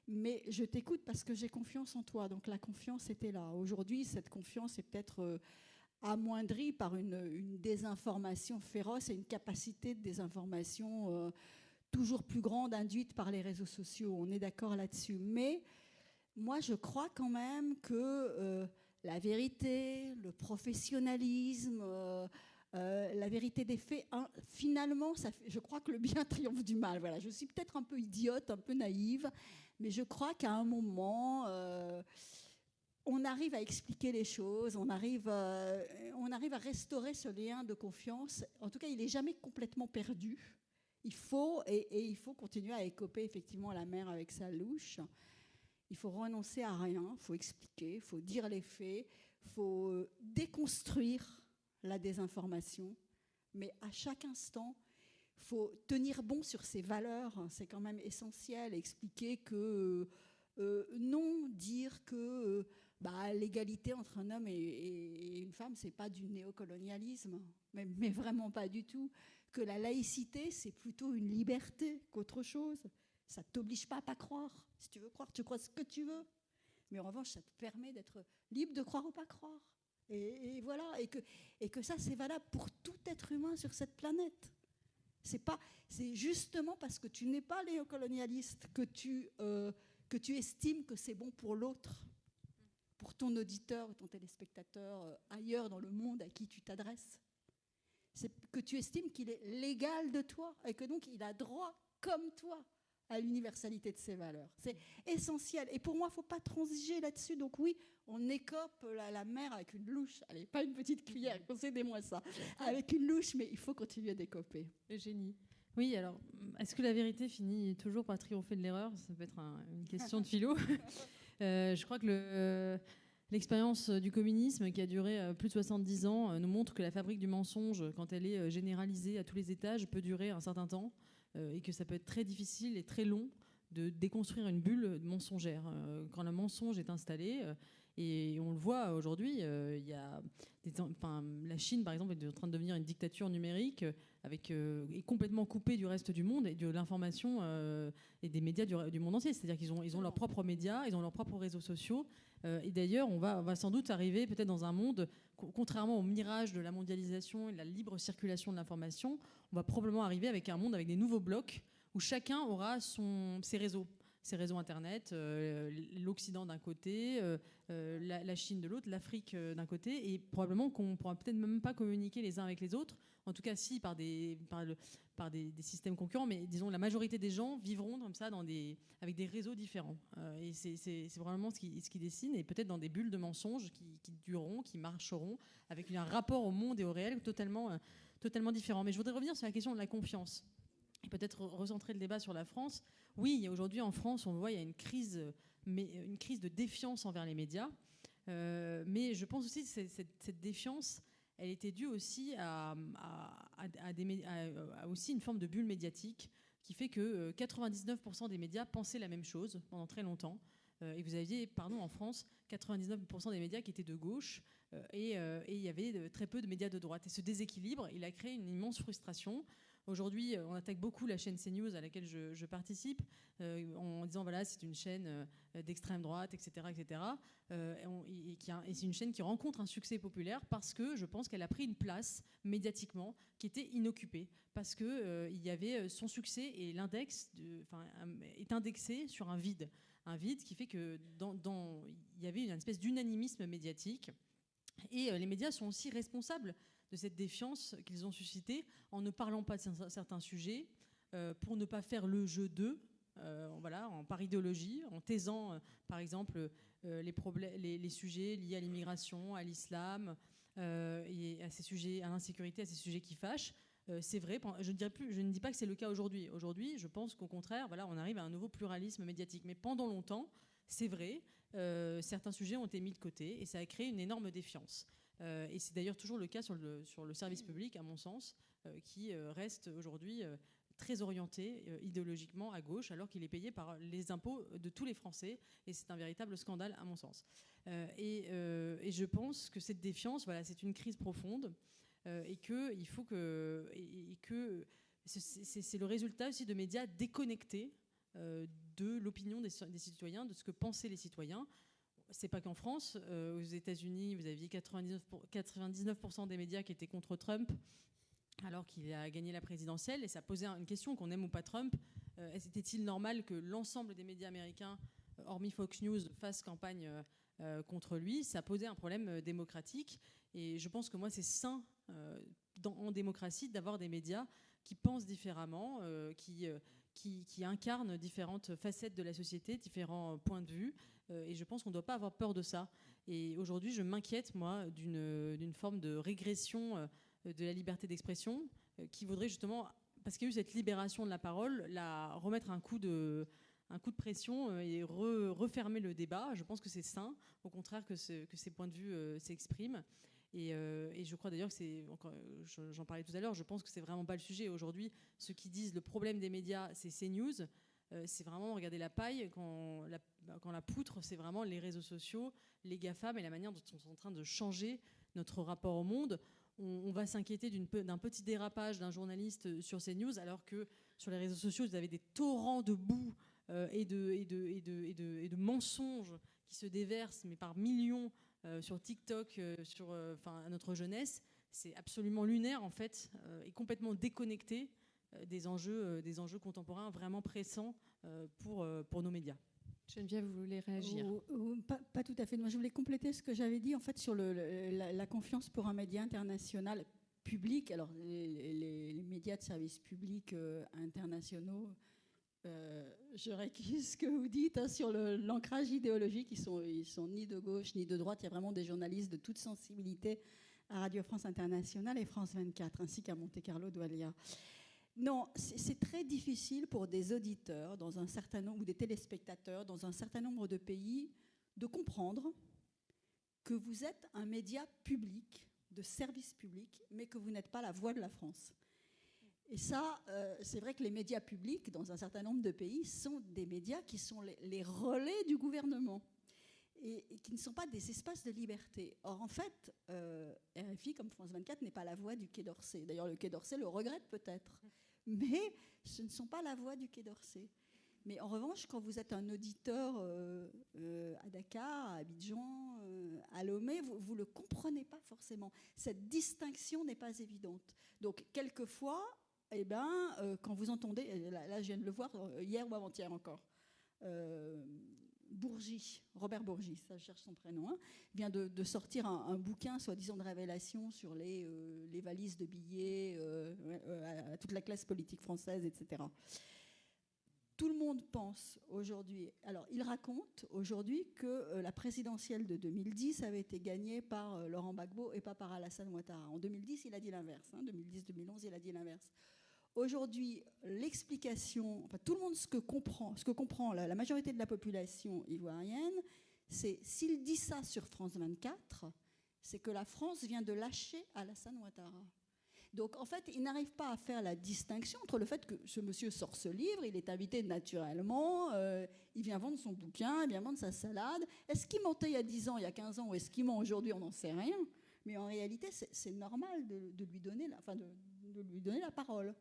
Mais je t'écoute parce que j'ai confiance en toi. Donc la confiance était là. Aujourd'hui, cette confiance est peut-être amoindrie par une désinformation féroce et une capacité de désinformation toujours plus grande induite par les réseaux sociaux. On est d'accord là-dessus. Mais moi, je crois quand même que... la vérité, le professionnalisme, la vérité des faits, finalement, je crois que le bien triomphe du mal. Voilà, je suis peut-être un peu idiote, un peu naïve, mais je crois qu'à un moment, on arrive à expliquer les choses, on arrive à restaurer ce lien de confiance. En tout cas, il n'est jamais complètement perdu. Il faut continuer à écoper effectivement la mer avec sa louche. Il faut renoncer à rien, il faut expliquer, il faut dire les faits, il faut déconstruire la désinformation. Mais à chaque instant, il faut tenir bon sur ses valeurs. C'est quand même essentiel. Expliquer que non, dire que l'égalité entre un homme et une femme, c'est pas du néocolonialisme, mais vraiment pas du tout. Que la laïcité, c'est plutôt une liberté qu'autre chose. Ça ne t'oblige pas à pas croire. Si tu veux croire, tu crois ce que tu veux. Mais en revanche, ça te permet d'être libre de croire ou pas croire. Et voilà. Et que ça, c'est valable pour tout être humain sur cette planète. C'est justement parce que tu n'es pas néocolonialiste que tu estimes que c'est bon pour l'autre, pour ton auditeur ou ton téléspectateur ailleurs dans le monde à qui tu t'adresses. C'est que tu estimes qu'il est l'égal de toi et que donc il a droit, comme toi, à l'universalité de ses valeurs. C'est essentiel. Et pour moi, il ne faut pas transiger là-dessus. Donc oui, on écope la mer avec une louche. Allez, pas une petite cuillère, concédez-moi ça. Avec une louche, mais il faut continuer d'écoper. Génie. Oui, alors, est-ce que la vérité finit toujours par triompher de l'erreur ? Ça peut être une question de philo. Je crois que l'expérience du communisme, qui a duré plus de 70 ans, nous montre que la fabrique du mensonge, quand elle est généralisée à tous les étages, peut durer un certain temps et que ça peut être très difficile et très long de déconstruire une bulle mensongère. Quand le mensonge est installé, et on le voit aujourd'hui, la Chine, par exemple, est en train de devenir une dictature numérique est complètement coupée du reste du monde et de l'information et des médias du monde entier. C'est-à-dire qu'ils ont leurs propres médias, ils ont leurs propres réseaux sociaux. Et d'ailleurs, on va sans doute arriver peut-être dans un monde, contrairement au mirage de la mondialisation et de la libre circulation de l'information, on va probablement arriver avec un monde avec des nouveaux blocs où chacun aura ses réseaux Internet, l'Occident d'un côté, la Chine de l'autre, l'Afrique d'un côté, et probablement qu'on ne pourra peut-être même pas communiquer les uns avec les autres, en tout cas si par des systèmes concurrents, mais disons la majorité des gens vivront comme ça avec des réseaux différents. Et c'est vraiment ce qui dessine, et peut-être dans des bulles de mensonges qui dureront, qui marcheront, avec un rapport au monde et au réel totalement différent. Mais je voudrais revenir sur la question de la confiance, et peut-être recentrer le débat sur la France. Oui, aujourd'hui en France, on le voit, il y a une crise de défiance envers les médias. Mais je pense aussi que cette défiance, elle était due aussi à aussi une forme de bulle médiatique qui fait que 99% des médias pensaient la même chose pendant très longtemps. Et vous aviez, en France, 99% des médias qui étaient de gauche et il y avait très peu de médias de droite. Et ce déséquilibre, il a créé une immense frustration. Aujourd'hui, on attaque beaucoup la chaîne CNews à laquelle je participe en disant voilà, c'est une chaîne d'extrême droite, etc. etc. Et c'est une chaîne qui rencontre un succès populaire parce que je pense qu'elle a pris une place médiatiquement qui était inoccupée. Parce qu'il y avait son succès et l'index est indexé sur un vide. Un vide qui fait qu'il y avait une espèce d'unanimisme médiatique. Et les médias sont aussi responsables de cette défiance qu'ils ont suscitée en ne parlant pas de certains sujets, pour ne pas faire le jeu d'eux, par idéologie, en taisant, par exemple, les sujets liés à l'immigration, à l'islam, et à ces sujets, à l'insécurité, à ces sujets qui fâchent. C'est vrai, je ne dis pas que c'est le cas aujourd'hui. Aujourd'hui, je pense qu'au contraire, on arrive à un nouveau pluralisme médiatique. Mais pendant longtemps, c'est vrai, certains sujets ont été mis de côté et ça a créé une énorme défiance. Et c'est d'ailleurs toujours le cas sur le service public, à mon sens, qui reste aujourd'hui très orienté idéologiquement à gauche, alors qu'il est payé par les impôts de tous les Français. Et c'est un véritable scandale, à mon sens. Et je pense que cette défiance, c'est une crise profonde et que c'est le résultat aussi de médias déconnectés de l'opinion des citoyens, de ce que pensaient les citoyens. C'est pas qu'en France. Aux États-Unis, vous aviez 99% des médias qui étaient contre Trump, alors qu'il a gagné la présidentielle. Et ça posait une question, qu'on aime ou pas Trump. Était-il normal que l'ensemble des médias américains, hormis Fox News, fassent campagne contre lui ? Ça posait un problème démocratique. Et je pense que moi, c'est sain en démocratie d'avoir des médias qui pensent différemment, qui incarnent différentes facettes de la société, différents points de vue. Et je pense qu'on ne doit pas avoir peur de ça. Et aujourd'hui, je m'inquiète, moi, d'une forme de régression de la liberté d'expression qui voudrait justement, parce qu'il y a eu cette libération de la parole, la remettre un coup de pression et refermer le débat. Je pense que c'est sain, au contraire que ces points de vue s'expriment. Et je crois d'ailleurs que j'en parlais tout à l'heure, je pense que c'est vraiment pas le sujet. Aujourd'hui, ceux qui disent le problème des médias, c'est CNews. C'est vraiment regarder la paille quand la poutre, c'est vraiment les réseaux sociaux, les GAFAM et la manière dont ils sont en train de changer notre rapport au monde. On va s'inquiéter d'un petit dérapage d'un journaliste sur CNews, alors que sur les réseaux sociaux, vous avez des torrents de boue et de mensonges qui se déversent, mais par millions, sur TikTok, à notre jeunesse. C'est absolument lunaire, en fait, et complètement déconnecté des enjeux contemporains vraiment pressants pour nos médias. Geneviève, vous voulez réagir? Pas tout à fait. Moi, je voulais compléter ce que j'avais dit en fait sur la confiance pour un média international public. Alors, les médias de service public internationaux, je récuse ce que vous dites hein, sur l'ancrage idéologique. Ils sont ni de gauche ni de droite. Il y a vraiment des journalistes de toute sensibilité à Radio France Internationale et France 24, ainsi qu'à Monte Carlo Doualiya. Non, c'est très difficile pour des auditeurs dans un certain nombre, ou des téléspectateurs dans un certain nombre de pays de comprendre que vous êtes un média public, de service public, mais que vous n'êtes pas la voix de la France. Et ça, c'est vrai que les médias publics, dans un certain nombre de pays, sont des médias qui sont les relais du gouvernement et qui ne sont pas des espaces de liberté. Or, en fait, RFI, comme France 24, n'est pas la voix du Quai d'Orsay. D'ailleurs, le Quai d'Orsay le regrette peut-être. Mais ce ne sont pas la voix du Quai d'Orsay. Mais en revanche, quand vous êtes un auditeur à Dakar, à Abidjan, à Lomé, vous ne le comprenez pas forcément. Cette distinction n'est pas évidente. Donc, quelquefois, quand vous entendez, là je viens de le voir, hier ou avant-hier encore, Robert Bourgi, ça je cherche son prénom, hein, vient de sortir un bouquin soi-disant de révélation sur les valises de billets à toute la classe politique française, etc. Tout le monde pense aujourd'hui, alors il raconte aujourd'hui que la présidentielle de 2010 avait été gagnée par Laurent Gbagbo et pas par Alassane Ouattara. En 2010, il a dit l'inverse. 2010-2011, il a dit l'inverse. Aujourd'hui, l'explication, enfin tout le monde ce que comprend la majorité de la population ivoirienne, c'est s'il dit ça sur France 24, c'est que la France vient de lâcher Alassane Ouattara. Donc en fait, il n'arrive pas à faire la distinction entre le fait que ce monsieur sort ce livre, il est invité naturellement, il vient vendre son bouquin, il vient vendre sa salade. Est-ce qu'il mentait il y a 10 ans, il y a 15 ans, ou est-ce qu'il ment aujourd'hui, on n'en sait rien. Mais en réalité, c'est normal de lui donner la parole.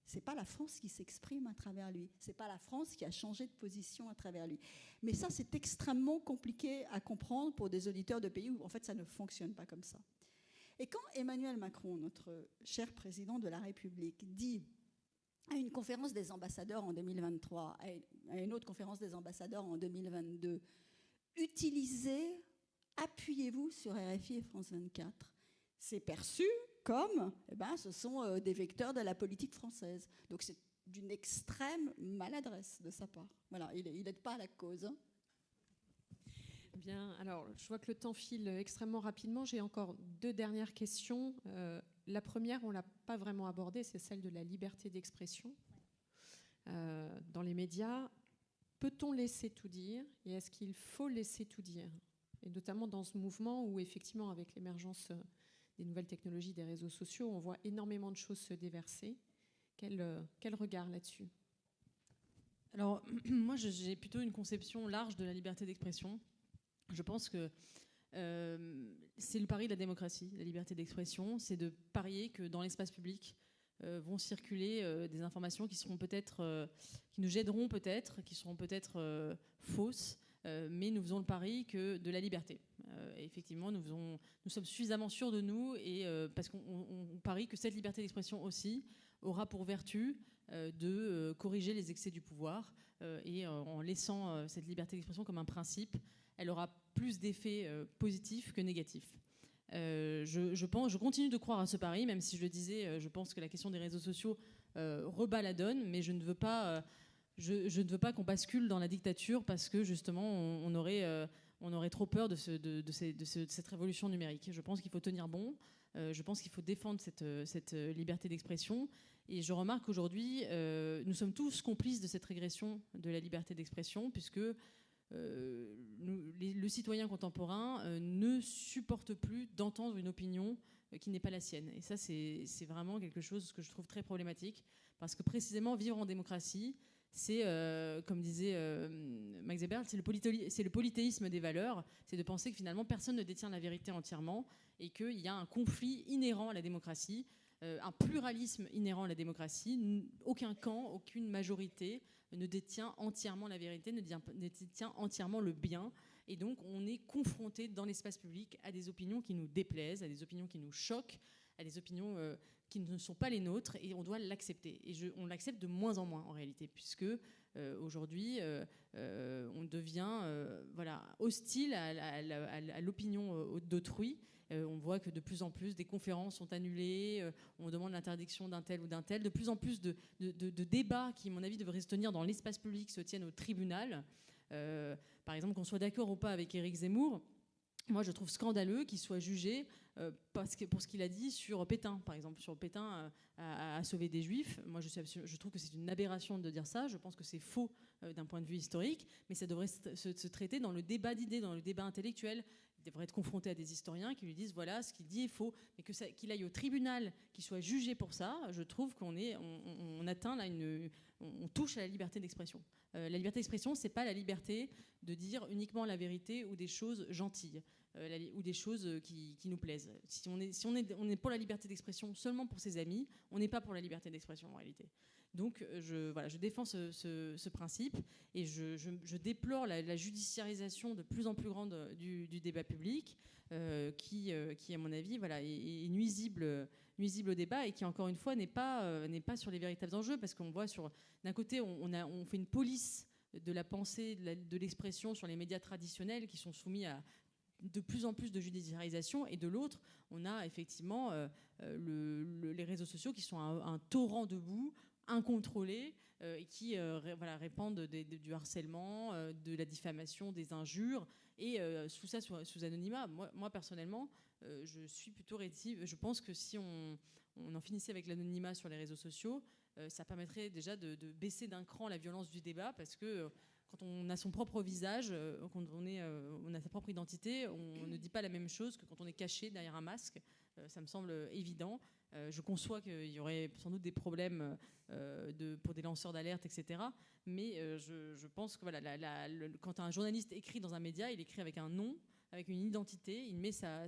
Ce n'est pas la France qui s'exprime à travers lui. Ce n'est pas la France qui a changé de position à travers lui. Mais ça, c'est extrêmement compliqué à comprendre pour des auditeurs de pays où, en fait, ça ne fonctionne pas comme ça. Et quand Emmanuel Macron, notre cher président de la République, dit à une conférence des ambassadeurs en 2023, à une autre conférence des ambassadeurs en 2022, appuyez-vous sur RFI et France 24, c'est perçu comme ce sont des vecteurs de la politique française. Donc c'est d'une extrême maladresse de sa part. Voilà, il n'aide pas à la cause. Hein. Bien, alors je vois que le temps file extrêmement rapidement. J'ai encore 2 dernières questions. La première, on ne l'a pas vraiment abordée, c'est celle de la liberté d'expression dans les médias. Peut-on laisser tout dire et est-ce qu'il faut laisser tout dire ? Et notamment dans ce mouvement où, effectivement, avec l'émergence des nouvelles technologies, des réseaux sociaux, on voit énormément de choses se déverser. Quel regard là-dessus ? Alors, moi, j'ai plutôt une conception large de la liberté d'expression. Je pense que c'est le pari de la démocratie, la liberté d'expression. C'est de parier que dans l'espace public vont circuler des informations qui seront peut-être, qui nous gêneront peut-être, qui seront peut-être fausses, mais nous faisons le pari de la liberté. Et effectivement, nous sommes suffisamment sûrs de nous, et parce qu'on parie que cette liberté d'expression aussi aura pour vertu de corriger les excès du pouvoir, et en laissant cette liberté d'expression comme un principe, elle aura plus d'effets positifs que négatifs. Je continue de croire à ce pari, même si je le disais, je pense que la question des réseaux sociaux rebat la donne, mais je ne veux pas qu'on bascule dans la dictature parce que justement on aurait trop peur de cette révolution numérique. Je pense qu'il faut tenir bon, je pense qu'il faut défendre cette liberté d'expression. Et je remarque qu'aujourd'hui, nous sommes tous complices de cette régression de la liberté d'expression, puisque le citoyen contemporain ne supporte plus d'entendre une opinion qui n'est pas la sienne. Et ça, c'est vraiment quelque chose que je trouve très problématique, parce que précisément, vivre en démocratie, c'est, comme disait Max Weber, c'est le polythéisme des valeurs, c'est de penser que finalement personne ne détient la vérité entièrement et qu'il y a un conflit inhérent à la démocratie, un pluralisme inhérent à la démocratie. Aucun camp, aucune majorité ne détient entièrement la vérité, ne détient entièrement le bien. Et donc on est confronté dans l'espace public à des opinions qui nous déplaisent, à des opinions qui nous choquent, à des opinions qui ne sont pas les nôtres, et on doit l'accepter. Et on l'accepte de moins en moins en réalité, puisque aujourd'hui on devient hostile à l'opinion d'autrui. On voit que de plus en plus des conférences sont annulées, on demande l'interdiction d'un tel ou d'un tel. De plus en plus de débats qui, à mon avis, devraient se tenir dans l'espace public se tiennent au tribunal. Par exemple, qu'on soit d'accord ou pas avec Éric Zemmour, moi je trouve scandaleux qu'il soit jugé pour ce qu'il a dit sur Pétain, par exemple. Sur Pétain à sauver des juifs. Moi je trouve que c'est une aberration de dire ça. Je pense que c'est faux d'un point de vue historique, mais ça devrait se traiter dans le débat d'idées, dans le débat intellectuel. Il devrait être confronté à des historiens qui lui disent voilà, ce qu'il dit est faux, mais qu'il aille au tribunal, qu'il soit jugé pour ça. Je trouve qu'on atteint là on touche à la liberté d'expression. La liberté d'expression, c'est pas la liberté de dire uniquement la vérité ou des choses gentilles ou des choses qui nous plaisent. Si on est pour la liberté d'expression seulement pour ses amis, on n'est pas pour la liberté d'expression en réalité. Donc je défends ce principe, et je déplore la judiciarisation de plus en plus grande du débat public qui à mon avis est nuisible au débat, et qui encore une fois n'est pas sur les véritables enjeux, parce qu'on voit d'un côté on fait une police de la pensée, de l'expression sur les médias traditionnels qui sont soumis à de plus en plus de judiciarisation, et de l'autre on a effectivement les réseaux sociaux qui sont un torrent de boue incontrôlés et qui répandent du harcèlement, de la diffamation, des injures, et tout ça sous anonymat. Moi personnellement, je suis plutôt rétive. Je pense que si on en finissait avec l'anonymat sur les réseaux sociaux, ça permettrait déjà de baisser d'un cran la violence du débat, parce que quand on a son propre visage, quand on a sa propre identité, on ne dit pas la même chose que quand on est caché derrière un masque. Ça me semble évident. Je conçois qu'il y aurait sans doute des problèmes pour des lanceurs d'alerte, etc. Mais je pense que quand un journaliste écrit dans un média, il écrit avec un nom, avec une identité, il met sa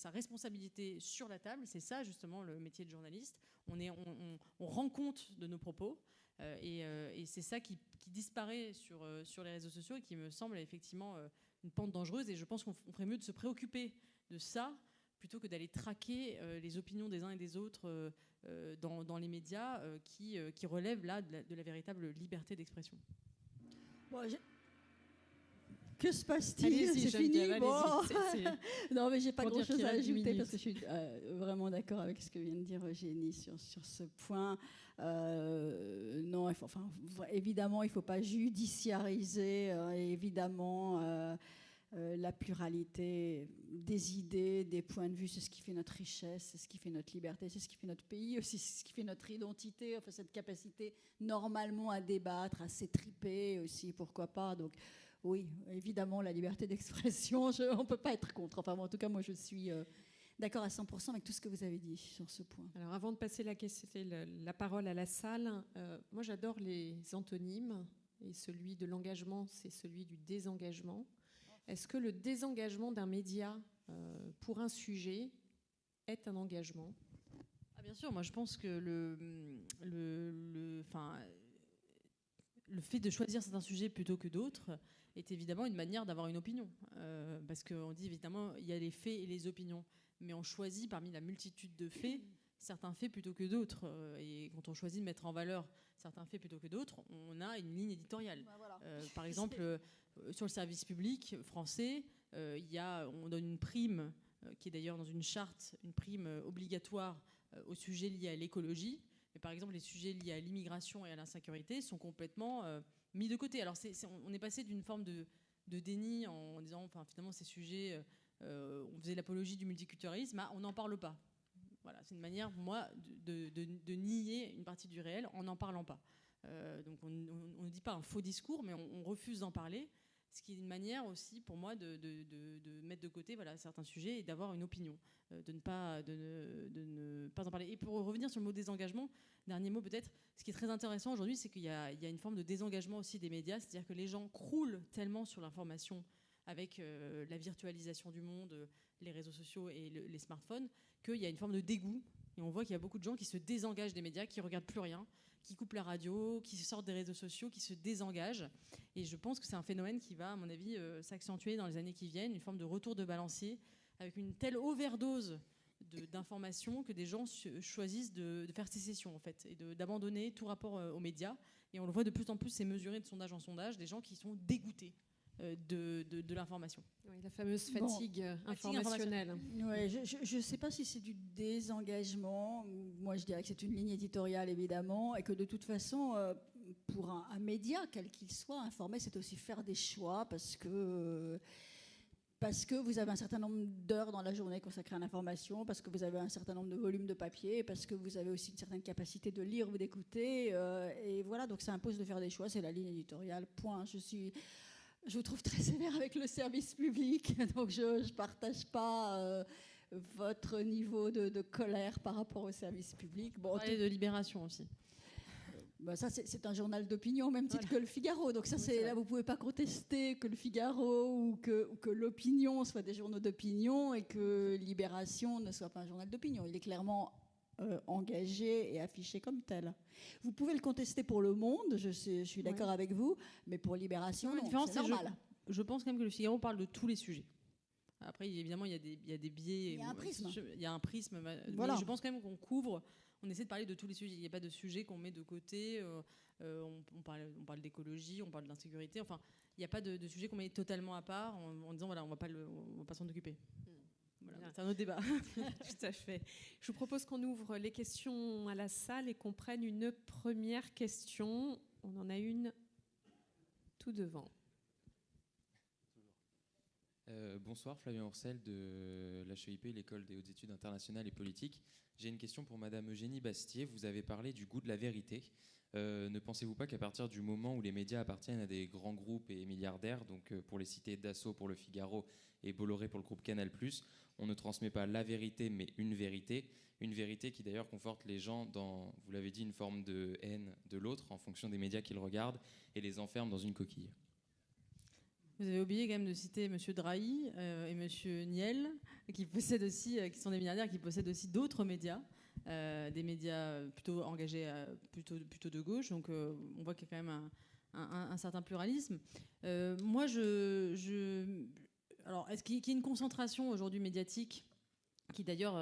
responsabilité sur la table. C'est ça justement le métier de journaliste. On rend compte de nos propos, et c'est ça qui disparaît sur les réseaux sociaux, et qui me semble effectivement une pente dangereuse. Et je pense qu'on ferait mieux de se préoccuper de ça plutôt que d'aller traquer les opinions des uns et des autres dans les médias qui relèvent là de la véritable liberté d'expression. Bon, que se passe-t-il? C'est fini. Non, mais j'ai pas grand-chose à ajouter, parce que je suis vraiment d'accord avec ce que vient de dire Eugénie sur ce point. Non, évidemment, il ne faut pas judiciariser. Évidemment, la pluralité des idées, des points de vue, c'est ce qui fait notre richesse, c'est ce qui fait notre liberté, c'est ce qui fait notre pays aussi, c'est ce qui fait notre identité, enfin cette capacité normalement à débattre, à s'étriper aussi, pourquoi pas. Donc oui, évidemment, la liberté d'expression, on ne peut pas être contre. Enfin, en tout cas, moi, je suis d'accord à 100% avec tout ce que vous avez dit sur ce point. Alors, avant de passer la parole à la salle, moi, j'adore les antonymes, et celui de l'engagement, c'est celui du désengagement. Est-ce que le désengagement d'un média pour un sujet est un engagement ? Bien sûr, moi je pense que le fait de choisir certains sujets plutôt que d'autres est évidemment une manière d'avoir une opinion. Parce qu'on dit évidemment, il y a les faits et les opinions, mais on choisit parmi la multitude de faits certains faits plutôt que d'autres. Et quand on choisit de mettre en valeur certains faits plutôt que d'autres, on a une ligne éditoriale. Voilà. Par exemple, sur le service public français, on donne une prime qui est d'ailleurs dans une charte, une prime obligatoire aux sujets liés à l'écologie. Mais par exemple, les sujets liés à l'immigration et à l'insécurité sont complètement mis de côté. Alors on est passé d'une forme de déni en disant, enfin, finalement, ces sujets, on faisait l'apologie du multiculturalisme, on n'en parle pas. Voilà, c'est une manière, pour moi, de nier une partie du réel en n'en parlant pas. Donc on ne dit pas un faux discours, mais on refuse d'en parler, ce qui est une manière aussi, pour moi, de mettre de côté certains sujets et d'avoir une opinion, de ne pas en parler. Et pour revenir sur le mot désengagement, dernier mot peut-être, ce qui est très intéressant aujourd'hui, c'est qu'il y a une forme de désengagement aussi des médias, c'est-à-dire que les gens croulent tellement sur l'information avec la virtualisation du monde, les réseaux sociaux et les smartphones, qu'il y a une forme de dégoût. Et on voit qu'il y a beaucoup de gens qui se désengagent des médias, qui ne regardent plus rien, qui coupent la radio, qui sortent des réseaux sociaux, qui se désengagent. Et je pense que c'est un phénomène qui va, à mon avis, s'accentuer dans les années qui viennent, une forme de retour de balancier, avec une telle overdose d'informations que des gens choisissent de faire sécession, en fait, et d'abandonner tout rapport aux médias. Et on le voit de plus en plus, c'est mesuré de sondage en sondage, des gens qui sont dégoûtés de l'information. Oui, la fameuse fatigue informationnelle. Ouais, je ne sais pas si c'est du désengagement. Moi, je dirais que c'est une ligne éditoriale, évidemment, et que de toute façon, pour un média, quel qu'il soit, informer, c'est aussi faire des choix, parce que vous avez un certain nombre d'heures dans la journée consacrées à l'information, parce que vous avez un certain nombre de volumes de papier, parce que vous avez aussi une certaine capacité de lire ou d'écouter. Et voilà, donc ça impose de faire des choix, c'est la ligne éditoriale, point. Je vous trouve très sévère avec le service public, donc je ne partage pas votre niveau de colère par rapport au service public. Bon, et de Libération aussi. Ça, c'est un journal d'opinion, au même titre que le Figaro. Donc ça, là, vous ne pouvez pas contester que le Figaro ou que l'Opinion soient des journaux d'opinion et que Libération ne soit pas un journal d'opinion. Il est clairement engagé et affiché comme tel. Vous pouvez le contester pour Le Monde, je suis d'accord avec vous, mais pour Libération, non, c'est normal. Je pense quand même que le Figaro parle de tous les sujets. Après, évidemment, il y a des biais. Il y a un prisme. Il y a un prisme. Voilà. Mais je pense quand même qu'on couvre, on essaie de parler de tous les sujets. Il n'y a pas de sujet qu'on met de côté. On parle d'écologie, on parle d'insécurité. Enfin, il n'y a pas de sujet qu'on met totalement à part en disant, voilà, on ne va pas s'en occuper. Voilà, c'est un autre débat. Tout à fait. Je vous propose qu'on ouvre les questions à la salle et qu'on prenne une première question. On en a une tout devant. Bonsoir, Flavien Ourcel de l'HEIP, l'École des hautes études internationales et politiques. J'ai une question pour Madame Eugénie Bastier. Vous avez parlé du goût de la vérité. Ne pensez-vous pas qu'à partir du moment où les médias appartiennent à des grands groupes et milliardaires, donc pour les citer Dassault pour le Figaro et Bolloré pour le groupe Canal+, on ne transmet pas la vérité mais une vérité qui d'ailleurs conforte les gens dans, vous l'avez dit, une forme de haine de l'autre en fonction des médias qu'ils regardent et les enferme dans une coquille. Vous avez oublié quand même de citer M. Drahi et M. Niel, qui sont des milliardaires, qui possèdent aussi d'autres médias, des médias plutôt engagés, plutôt de gauche. Donc on voit qu'il y a quand même un certain pluralisme. Moi, alors, est-ce qu'il y a une concentration aujourd'hui médiatique qui d'ailleurs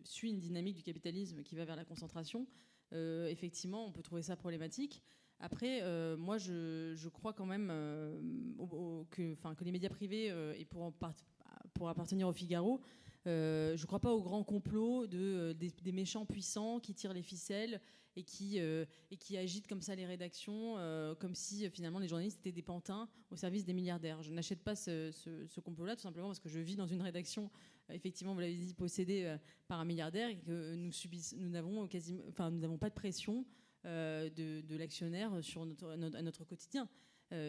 suit une dynamique du capitalisme qui va vers la concentration? Effectivement, on peut trouver ça problématique. Après, moi, je crois quand même que les médias privés, et pour appartenir au Figaro, je ne crois pas au grand complot des méchants puissants qui tirent les ficelles et qui agitent comme ça les rédactions, comme si finalement les journalistes étaient des pantins au service des milliardaires. Je n'achète pas ce complot-là, tout simplement parce que je vis dans une rédaction, effectivement, vous l'avez dit, possédée par un milliardaire et que nous n'avons pas de pression de l'actionnaire à notre quotidien.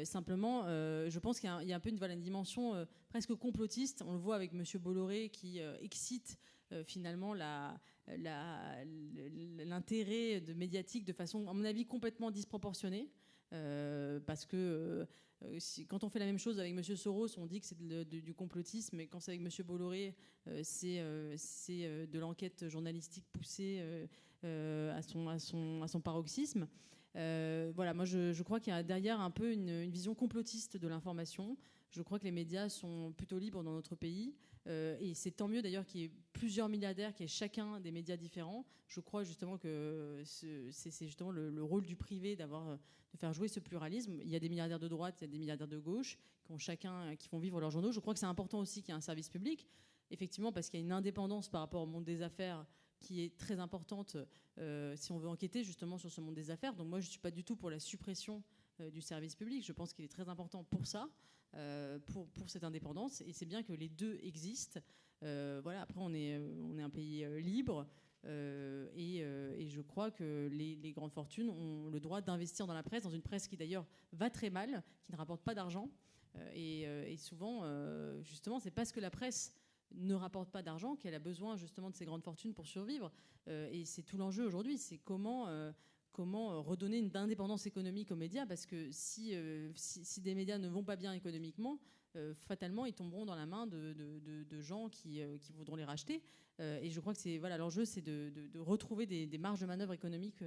Simplement, je pense qu'il y a un peu une dimension presque complotiste. On le voit avec M. Bolloré qui excite finalement l'intérêt médiatique de façon, à mon avis, complètement disproportionnée. Parce que quand on fait la même chose avec M. Soros, on dit que c'est du complotisme, mais quand c'est avec M. Bolloré, c'est de l'enquête journalistique poussée à son paroxysme. Voilà, moi je crois qu'il y a derrière un peu une vision complotiste de l'information. Je crois que les médias sont plutôt libres dans notre pays. Et c'est tant mieux d'ailleurs qu'il y ait plusieurs milliardaires, qu'il y ait chacun des médias différents. Je crois justement que c'est justement le rôle du privé de faire jouer ce pluralisme. Il y a des milliardaires de droite, il y a des milliardaires de gauche qui font vivre leurs journaux. Je crois que c'est important aussi qu'il y ait un service public. effectivement, parce qu'il y a une indépendance par rapport au monde des affaires qui est très importante si on veut enquêter justement sur ce monde des affaires. Donc moi, je ne suis pas du tout pour la suppression du service public. Je pense qu'il est très important pour ça, pour cette indépendance. Et c'est bien que les deux existent. Voilà. Après, on est un pays libre. Et je crois que les grandes fortunes ont le droit d'investir dans la presse, dans une presse qui d'ailleurs va très mal, qui ne rapporte pas d'argent. Et souvent, justement, c'est parce que la presse ne rapporte pas d'argent qu'elle a besoin justement de ces grandes fortunes pour survivre. Et c'est tout l'enjeu aujourd'hui, c'est comment redonner une indépendance économique aux médias, parce que si des médias ne vont pas bien économiquement, fatalement ils tomberont dans la main de gens qui voudront les racheter. Et je crois que l'enjeu, c'est de retrouver des marges de manœuvre économiques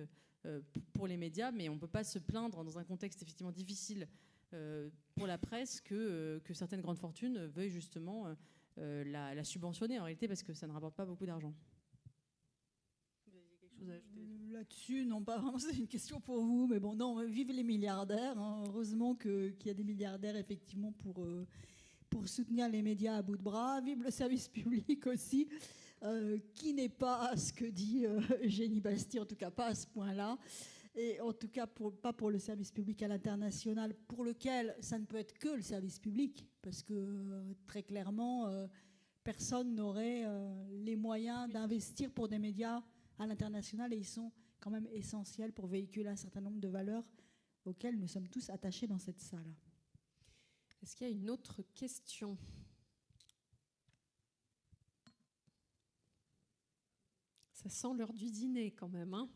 pour les médias, mais on ne peut pas se plaindre dans un contexte effectivement difficile pour la presse que certaines grandes fortunes veuillent justement la subventionner en réalité, parce que ça ne rapporte pas beaucoup d'argent. Vous avez quelque chose à ajouter là-dessus? Non, pas vraiment, c'est une question pour vous, mais bon, non, vive les milliardaires, hein. Heureusement qu'il y a des milliardaires effectivement pour soutenir les médias à bout de bras. Vive le service public aussi, qui n'est pas à ce que dit Eugénie Bastier, en tout cas pas à ce point-là. Et en tout cas, pas pour le service public à l'international, pour lequel ça ne peut être que le service public, parce que très clairement, personne n'aurait les moyens d'investir pour des médias à l'international, et ils sont quand même essentiels pour véhiculer un certain nombre de valeurs auxquelles nous sommes tous attachés dans cette salle. Est-ce qu'il y a une autre question ? Ça sent l'heure du dîner quand même, hein ?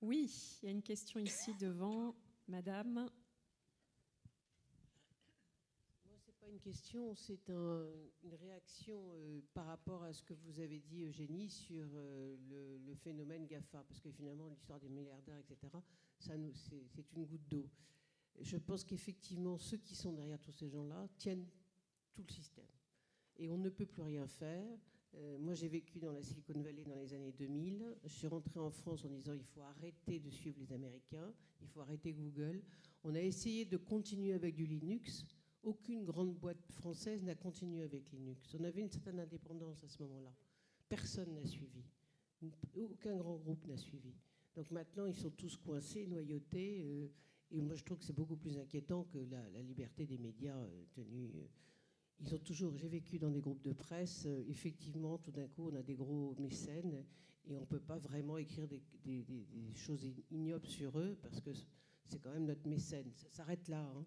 Oui, il y a une question ici devant, madame. Moi, ce n'est pas une question, c'est une réaction par rapport à ce que vous avez dit, Eugénie, sur le phénomène GAFA. Parce que finalement, l'histoire des milliardaires, etc., c'est une goutte d'eau. Je pense qu'effectivement, ceux qui sont derrière tous ces gens-là tiennent tout le système. Et on ne peut plus rien faire. Moi, j'ai vécu dans la Silicon Valley dans les années 2000. Je suis rentrée en France en disant il faut arrêter de suivre les Américains, il faut arrêter Google. On a essayé de continuer avec du Linux. Aucune grande boîte française n'a continué avec Linux. On avait une certaine indépendance à ce moment-là. Personne n'a suivi. Aucun grand groupe n'a suivi. Donc maintenant, ils sont tous coincés, noyautés. Et moi, je trouve que c'est beaucoup plus inquiétant que la liberté des médias tenue. Ils ont toujours. J'ai vécu dans des groupes de presse. Effectivement, tout d'un coup, on a des gros mécènes et on ne peut pas vraiment écrire des choses ignobles sur eux parce que c'est quand même notre mécène. Ça s'arrête là. Hein.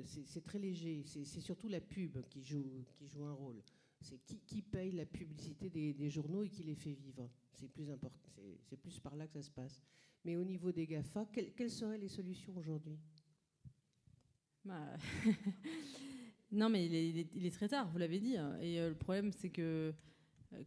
C'est très léger. C'est surtout la pub qui joue un rôle. C'est qui paye la publicité des journaux et qui les fait vivre. C'est plus important. C'est plus par là que ça se passe. Mais au niveau des GAFA, quelles seraient les solutions aujourd'hui ? Non, mais il est très tard, vous l'avez dit. Et le problème, c'est que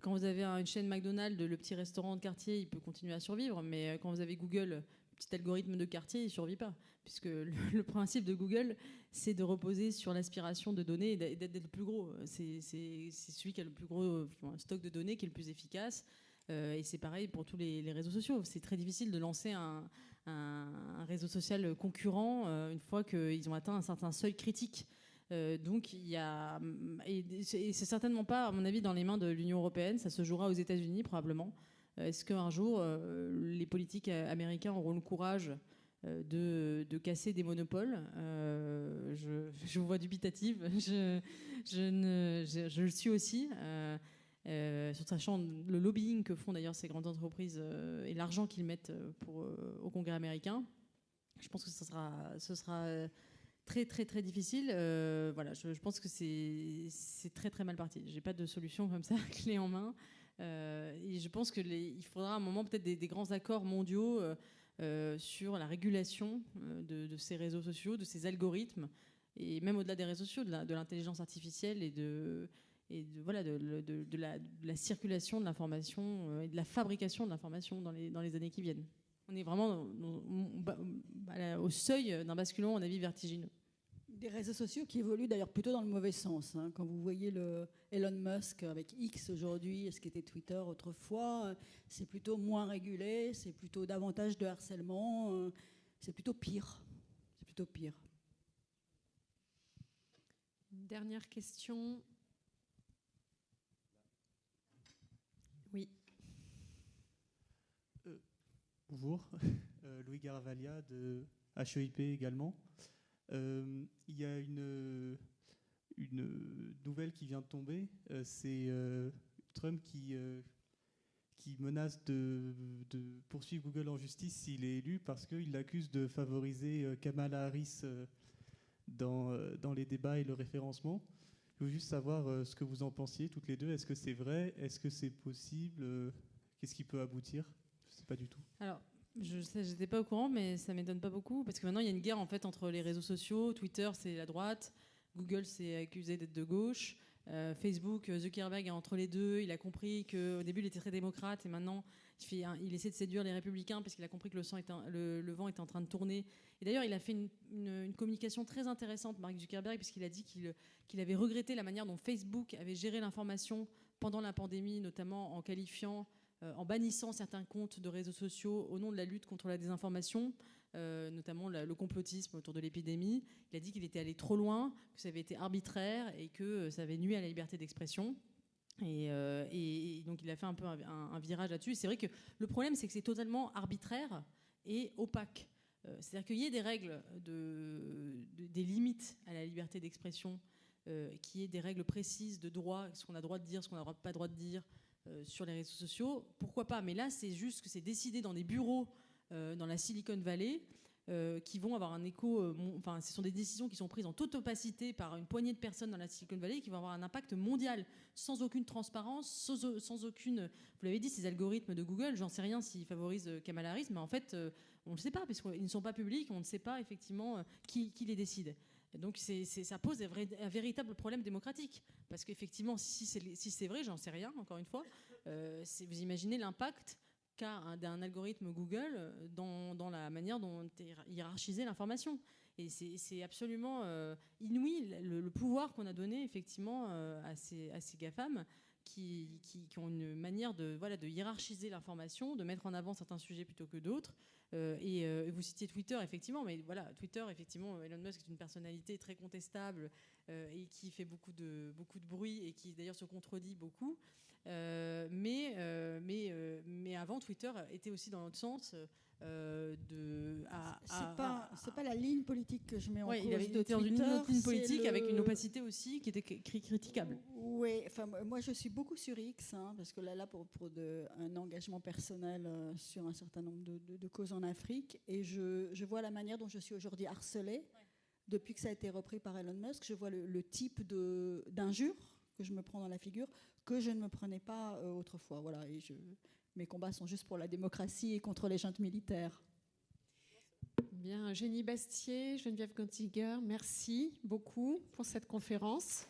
quand vous avez une chaîne McDonald's, le petit restaurant de quartier, il peut continuer à survivre. Mais quand vous avez Google, le petit algorithme de quartier, il ne survit pas. Puisque le principe de Google, c'est de reposer sur l'aspiration de données et d'être le plus gros. C'est celui qui a le plus gros stock de données qui est le plus efficace. Et c'est pareil pour tous les réseaux sociaux. C'est très difficile de lancer un réseau social concurrent une fois qu'ils ont atteint un certain seuil critique. Donc il y a, et c'est certainement pas, à mon avis, dans les mains de l'Union européenne. Ça se jouera aux États-Unis probablement. Est-ce qu'un jour les politiques américains auront le courage de casser des monopoles? Je vous vois dubitative. Je le suis aussi. Sachant le lobbying que font d'ailleurs ces grandes entreprises et l'argent qu'ils mettent au Congrès américain, je pense que ce sera très très très difficile. Voilà, je pense que c'est très très mal parti. J'ai pas de solution comme ça clé en main. Et je pense qu'il faudra à un moment peut-être des grands accords mondiaux sur la régulation de ces réseaux sociaux, de ces algorithmes, et même au-delà des réseaux sociaux, de l'intelligence artificielle et de la circulation de l'information et de la fabrication de l'information dans les années qui viennent. On est vraiment au seuil d'un basculement, à mon avis, vertigineux. Des réseaux sociaux qui évoluent d'ailleurs plutôt dans le mauvais sens. Hein. Quand vous voyez le Elon Musk avec X aujourd'hui, ce qui était Twitter autrefois, c'est plutôt moins régulé, c'est plutôt davantage de harcèlement, c'est plutôt pire. C'est plutôt pire. Dernière question. Bonjour, Louis Garavalia de HEIP également. Il y a une nouvelle qui vient de tomber, c'est Trump qui menace de poursuivre Google en justice s'il est élu parce qu'il l'accuse de favoriser Kamala Harris dans les débats et le référencement. Je veux juste savoir ce que vous en pensiez toutes les deux. Est-ce que c'est vrai? Est-ce que c'est possible? Qu'est-ce qui peut aboutir? Je ne sais pas du tout. Alors, je n'étais pas au courant, mais ça ne m'étonne pas beaucoup, parce que maintenant, il y a une guerre en fait, entre les réseaux sociaux. Twitter, c'est la droite. Google, c'est accusé d'être de gauche. Facebook, Zuckerberg est entre les deux. Il a compris qu'au début, il était très démocrate, et maintenant, il essaie de séduire les républicains, parce qu'il a compris que le vent était en train de tourner. Et d'ailleurs, il a fait une communication très intéressante, Mark Zuckerberg, puisqu'il a dit qu'il avait regretté la manière dont Facebook avait géré l'information pendant la pandémie, notamment en qualifiant... en bannissant certains comptes de réseaux sociaux au nom de la lutte contre la désinformation, notamment le complotisme autour de l'épidémie. Il a dit qu'il était allé trop loin, que ça avait été arbitraire et que ça avait nui à la liberté d'expression. Et donc il a fait un peu un virage là-dessus. C'est vrai que le problème, c'est que c'est totalement arbitraire et opaque. C'est-à-dire qu'il y ait des règles, des limites à la liberté d'expression, qu'il y ait des règles précises de droit, ce qu'on a le droit de dire, ce qu'on n'a pas le droit de dire, sur les réseaux sociaux, pourquoi pas. Mais là, c'est juste que c'est décidé dans des bureaux dans la Silicon Valley qui vont avoir un écho... Enfin, ce sont des décisions qui sont prises en toute opacité par une poignée de personnes dans la Silicon Valley qui vont avoir un impact mondial, sans aucune transparence, sans aucune... Vous l'avez dit, ces algorithmes de Google, j'en sais rien s'ils favorisent Kamala Harris, mais en fait, on ne le sait pas, parce qu'ils ne sont pas publics, on ne sait pas effectivement qui les décide. Et donc ça pose un véritable problème démocratique. Parce qu'effectivement, si c'est vrai, j'en sais rien, encore une fois, vous imaginez l'impact qu'a d'un algorithme Google dans la manière dont est hiérarchisée l'information. Et c'est absolument inouï le pouvoir qu'on a donné effectivement à ces GAFAM qui ont une manière de hiérarchiser l'information, de mettre en avant certains sujets plutôt que d'autres. Et vous citiez Twitter, effectivement, mais voilà, Twitter, effectivement, Elon Musk est une personnalité très contestable et qui fait beaucoup de bruit et qui d'ailleurs se contredit beaucoup. Mais avant, Twitter était aussi dans l'autre sens. C'est pas la ligne politique que je mets en cause. Il avait été dans une ligne politique avec une opacité aussi qui était critiquable. Oui, enfin, moi je suis beaucoup sur X, parce que là pour un engagement personnel sur un certain nombre de causes en Afrique, et je vois la manière dont je suis aujourd'hui harcelée depuis que ça a été repris par Elon Musk. Je vois le type d'injures que je me prends dans la figure que je ne me prenais pas autrefois. Voilà, et mes combats sont juste pour la démocratie et contre les juntes militaires. Bien, Génie Bastier, Geneviève Gontiger, merci beaucoup pour cette conférence.